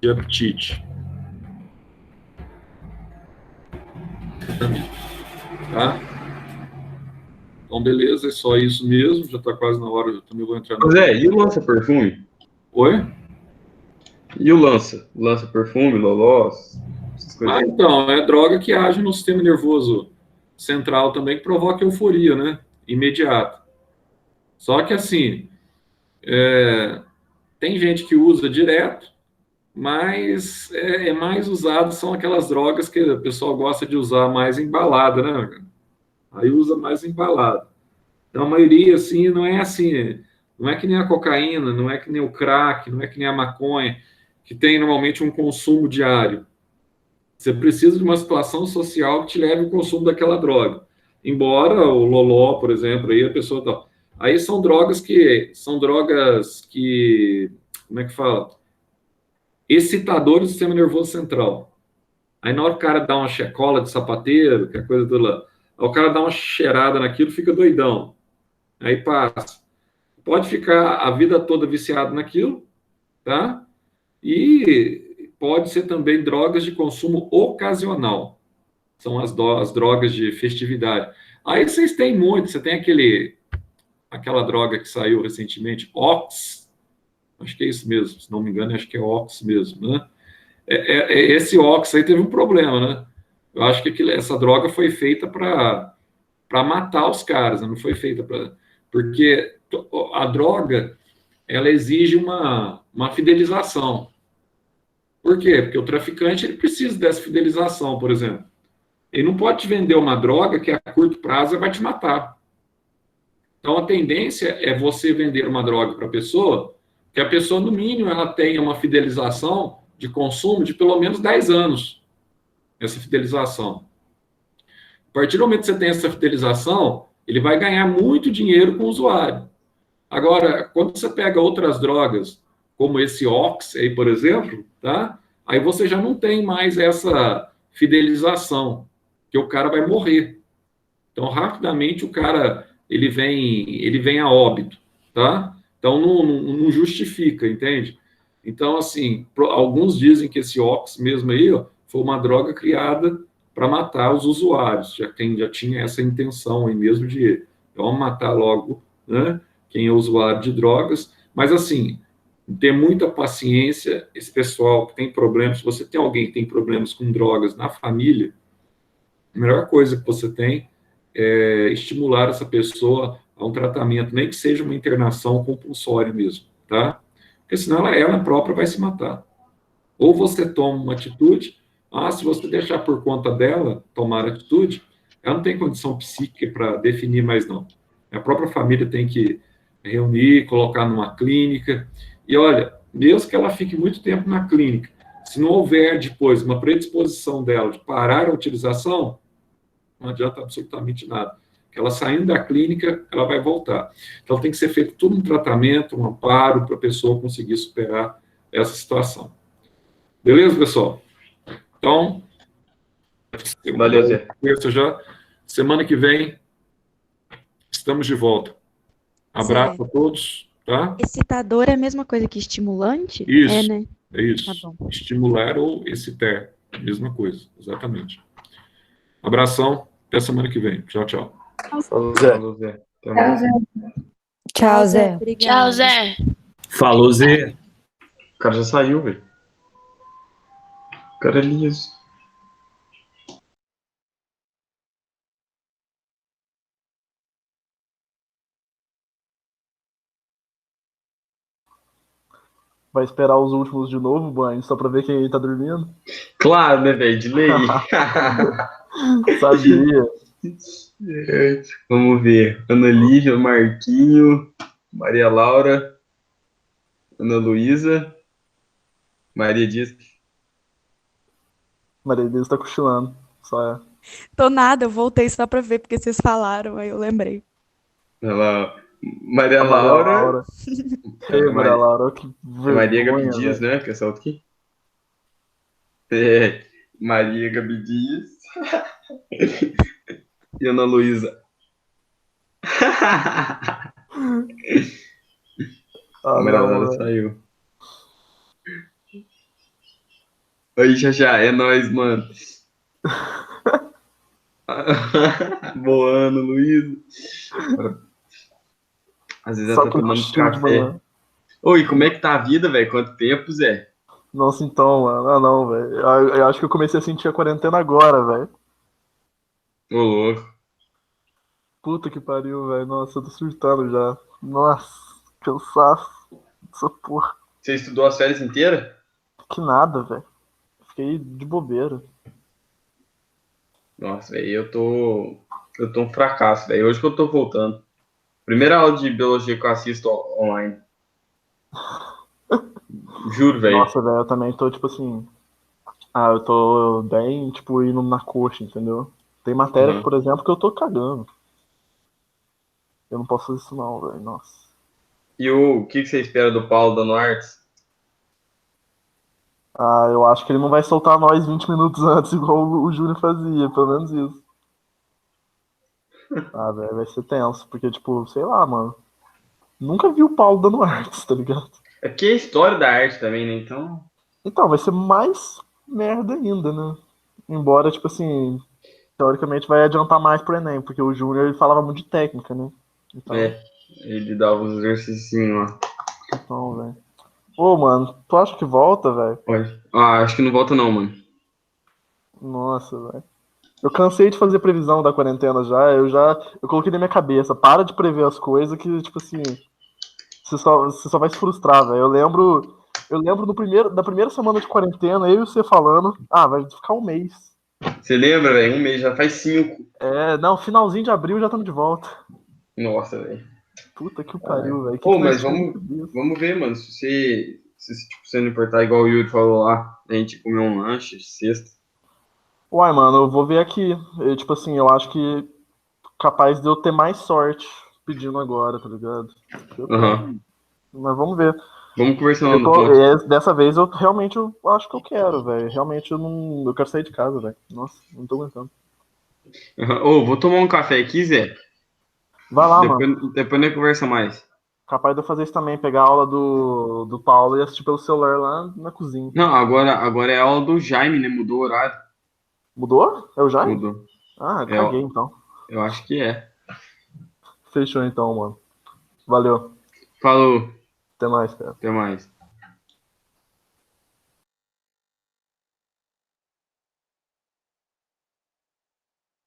de apetite. Tá? Então, beleza, é só isso mesmo. Já está quase na hora, eu também vou entrar no... Zé, e o lança-perfume? Oi? E o lança? Lança-perfume, lolós? Essas coisas aí. Então, é droga que age no sistema nervoso central também, que provoca euforia, né? Imediata. Só que, assim, tem gente que usa direto, mas é mais usado, são aquelas drogas que o pessoal gosta de usar mais embalada, né? Aí usa mais embalada. Então, a maioria, assim, não é assim, não é que nem a cocaína, não é que nem o crack, não é que nem a maconha, que tem normalmente um consumo diário. Você precisa de uma situação social que te leve ao consumo daquela droga. Embora o loló, por exemplo, aí a pessoa tá... Aí são drogas que, como é que fala? Excitadores do sistema nervoso central. Aí na hora que o cara dá uma checola de sapateiro, que é coisa do lá, aí o cara dá uma cheirada naquilo, fica doidão. Aí passa. Pode ficar a vida toda viciado naquilo, tá? E pode ser também drogas de consumo ocasional. São as drogas de festividade. Aí vocês têm muito, você tem aquela droga que saiu recentemente, Ox, acho que é isso mesmo, se não me engano, acho que é Ox mesmo, né? Esse Ox aí teve um problema, né? Eu acho que essa droga foi feita para matar os caras, né? Não foi feita para... Porque a droga, ela exige uma fidelização. Por quê? Porque o traficante, ele precisa dessa fidelização, por exemplo. Ele não pode te vender uma droga que a curto prazo vai te matar. Então, a tendência é você vender uma droga para a pessoa, que a pessoa, no mínimo, ela tenha uma fidelização de consumo de pelo menos 10 anos. Essa fidelização. A partir do momento que você tem essa fidelização, ele vai ganhar muito dinheiro com o usuário. Agora, quando você pega outras drogas, como esse Ox, aí, por exemplo, tá? Aí você já não tem mais essa fidelização, que o cara vai morrer. Então, rapidamente, o cara... ele vem a óbito, tá? Então, não justifica, entende? Então, assim, alguns dizem que esse Ox mesmo aí, ó, foi uma droga criada para matar os usuários, já tinha essa intenção aí mesmo de vamos matar logo, né, quem é usuário de drogas, mas, assim, ter muita paciência, esse pessoal que tem problemas, se você tem alguém que tem problemas com drogas na família, a melhor coisa que você tem estimular essa pessoa a um tratamento, nem que seja uma internação compulsória mesmo, tá? Porque senão ela própria vai se matar. Ou você toma uma atitude, se você deixar por conta dela tomar atitude, ela não tem condição psíquica para definir mais não. A própria família tem que reunir, colocar numa clínica. E olha, mesmo que ela fique muito tempo na clínica, se não houver depois uma predisposição dela de parar a utilização, não adianta absolutamente nada. Ela saindo da clínica, ela vai voltar. Então tem que ser feito todo um tratamento, um amparo para a pessoa conseguir superar essa situação. Beleza, pessoal? Então, Valeu, Zé. já. Semana que vem, estamos de volta. Abraço Zé, a todos, tá? excitador é a mesma coisa que estimulante? Isso, É, né? é isso. Tá bom. Estimular ou excitar, mesma coisa, exatamente. Abração, até semana que vem. Tchau, tchau. Falou, Zé. Até mais. Tchau, Zé. Tchau, Zé. Falou, Zé. O cara já saiu, velho. O cara é liso. Vai esperar os últimos de novo, banho, só pra ver quem tá dormindo? Claro, né, velho? De lei. Sabia. Vamos ver. Ana Lívia, Marquinho, Maria Laura, Ana Luísa, Maria Dias. Maria Elisa tá cochilando. Só é. Tô nada, eu voltei só pra ver porque vocês falaram, aí eu lembrei. Ela, Maria A Maria Laura. Laura. Ei, Maria Laura, que Maria Gabi vergonha, Dias, velho. né? Que é essa outra aqui. É, Maria Gabi Dias. E Ana Luísa. Ah, Maria não, Laura velho. saiu. Oi, Xaxá, é nóis, mano. Boa, Ana Luísa. Às vezes Só ela tá que tomando cochilo de café. manhã. Oi, como é que tá a vida, velho? Quanto tempo, Zé? Nossa, então, mano. Ah, não, velho. Eu acho que eu comecei a sentir a quarentena agora, velho. Ô, louco. Puta que pariu, velho. Nossa, eu tô surtando já. Nossa, cansaço. Essa porra. Você estudou as férias inteiras? Que nada, velho. Fiquei de bobeira. Nossa, velho, eu tô um fracasso, velho. Hoje que eu tô voltando. Primeira aula de biologia que eu assisto online. Juro, velho. Nossa, velho, eu também tô, tipo assim. Ah, eu tô bem, tipo, indo na coxa, entendeu? Tem matéria, Uhum. por exemplo, que eu tô cagando. Eu não posso fazer isso não, velho. Nossa. E o que você espera do Paulo dando artes? Ah, eu acho que ele não vai soltar nós 20 minutos antes, igual o Júnior fazia, pelo menos isso. Ah, velho, vai ser tenso, porque, tipo, sei lá, mano. Nunca vi o Paulo dando artes, tá ligado? É porque é história da arte também, né? Então. Então, vai ser mais merda ainda, né? Embora, tipo assim, teoricamente vai adiantar mais pro Enem, porque o Júnior ele falava muito de técnica, né? Então, Ele dava uns exercícios lá. então, velho. Ô, mano, tu acha que volta, velho? Pode. Ah, acho que não volta não, mano. Nossa, velho. Eu cansei de fazer previsão da quarentena já. Eu coloquei na minha cabeça, para de prever as coisas que, tipo assim, você só vai se frustrar, velho. Eu lembro da primeira semana de quarentena, eu e você falando, vai ficar um mês. Você lembra, velho? Um mês, já faz 5. Não, finalzinho de abril já estamos de volta. Nossa, velho. Puta que pariu, velho. Pô, mas vamos ver, mano. Se tipo, você não importar, igual o Yuri falou lá, a gente comer um lanche sexta. Uai, mano, eu vou ver aqui. Tipo assim, eu acho que capaz de eu ter mais sorte pedindo agora, tá ligado? Aham. Mas vamos ver. Vamos conversando no ponto. Dessa vez eu realmente acho que eu quero, velho. Realmente eu quero sair de casa, velho. Nossa, não tô aguentando. Ô, vou tomar um café aqui, Zé. Vai lá, mano. Depois a gente conversa mais. Capaz de eu fazer isso também, pegar a aula do Paulo e assistir pelo celular lá na cozinha. Não, agora é a aula do Jaime, né? Mudou o horário. Mudou? É o Jaime? Mudou. Ah, caguei então. Eu acho que é. Fechou então, mano. Valeu. Falou. Até mais, cara. Até mais.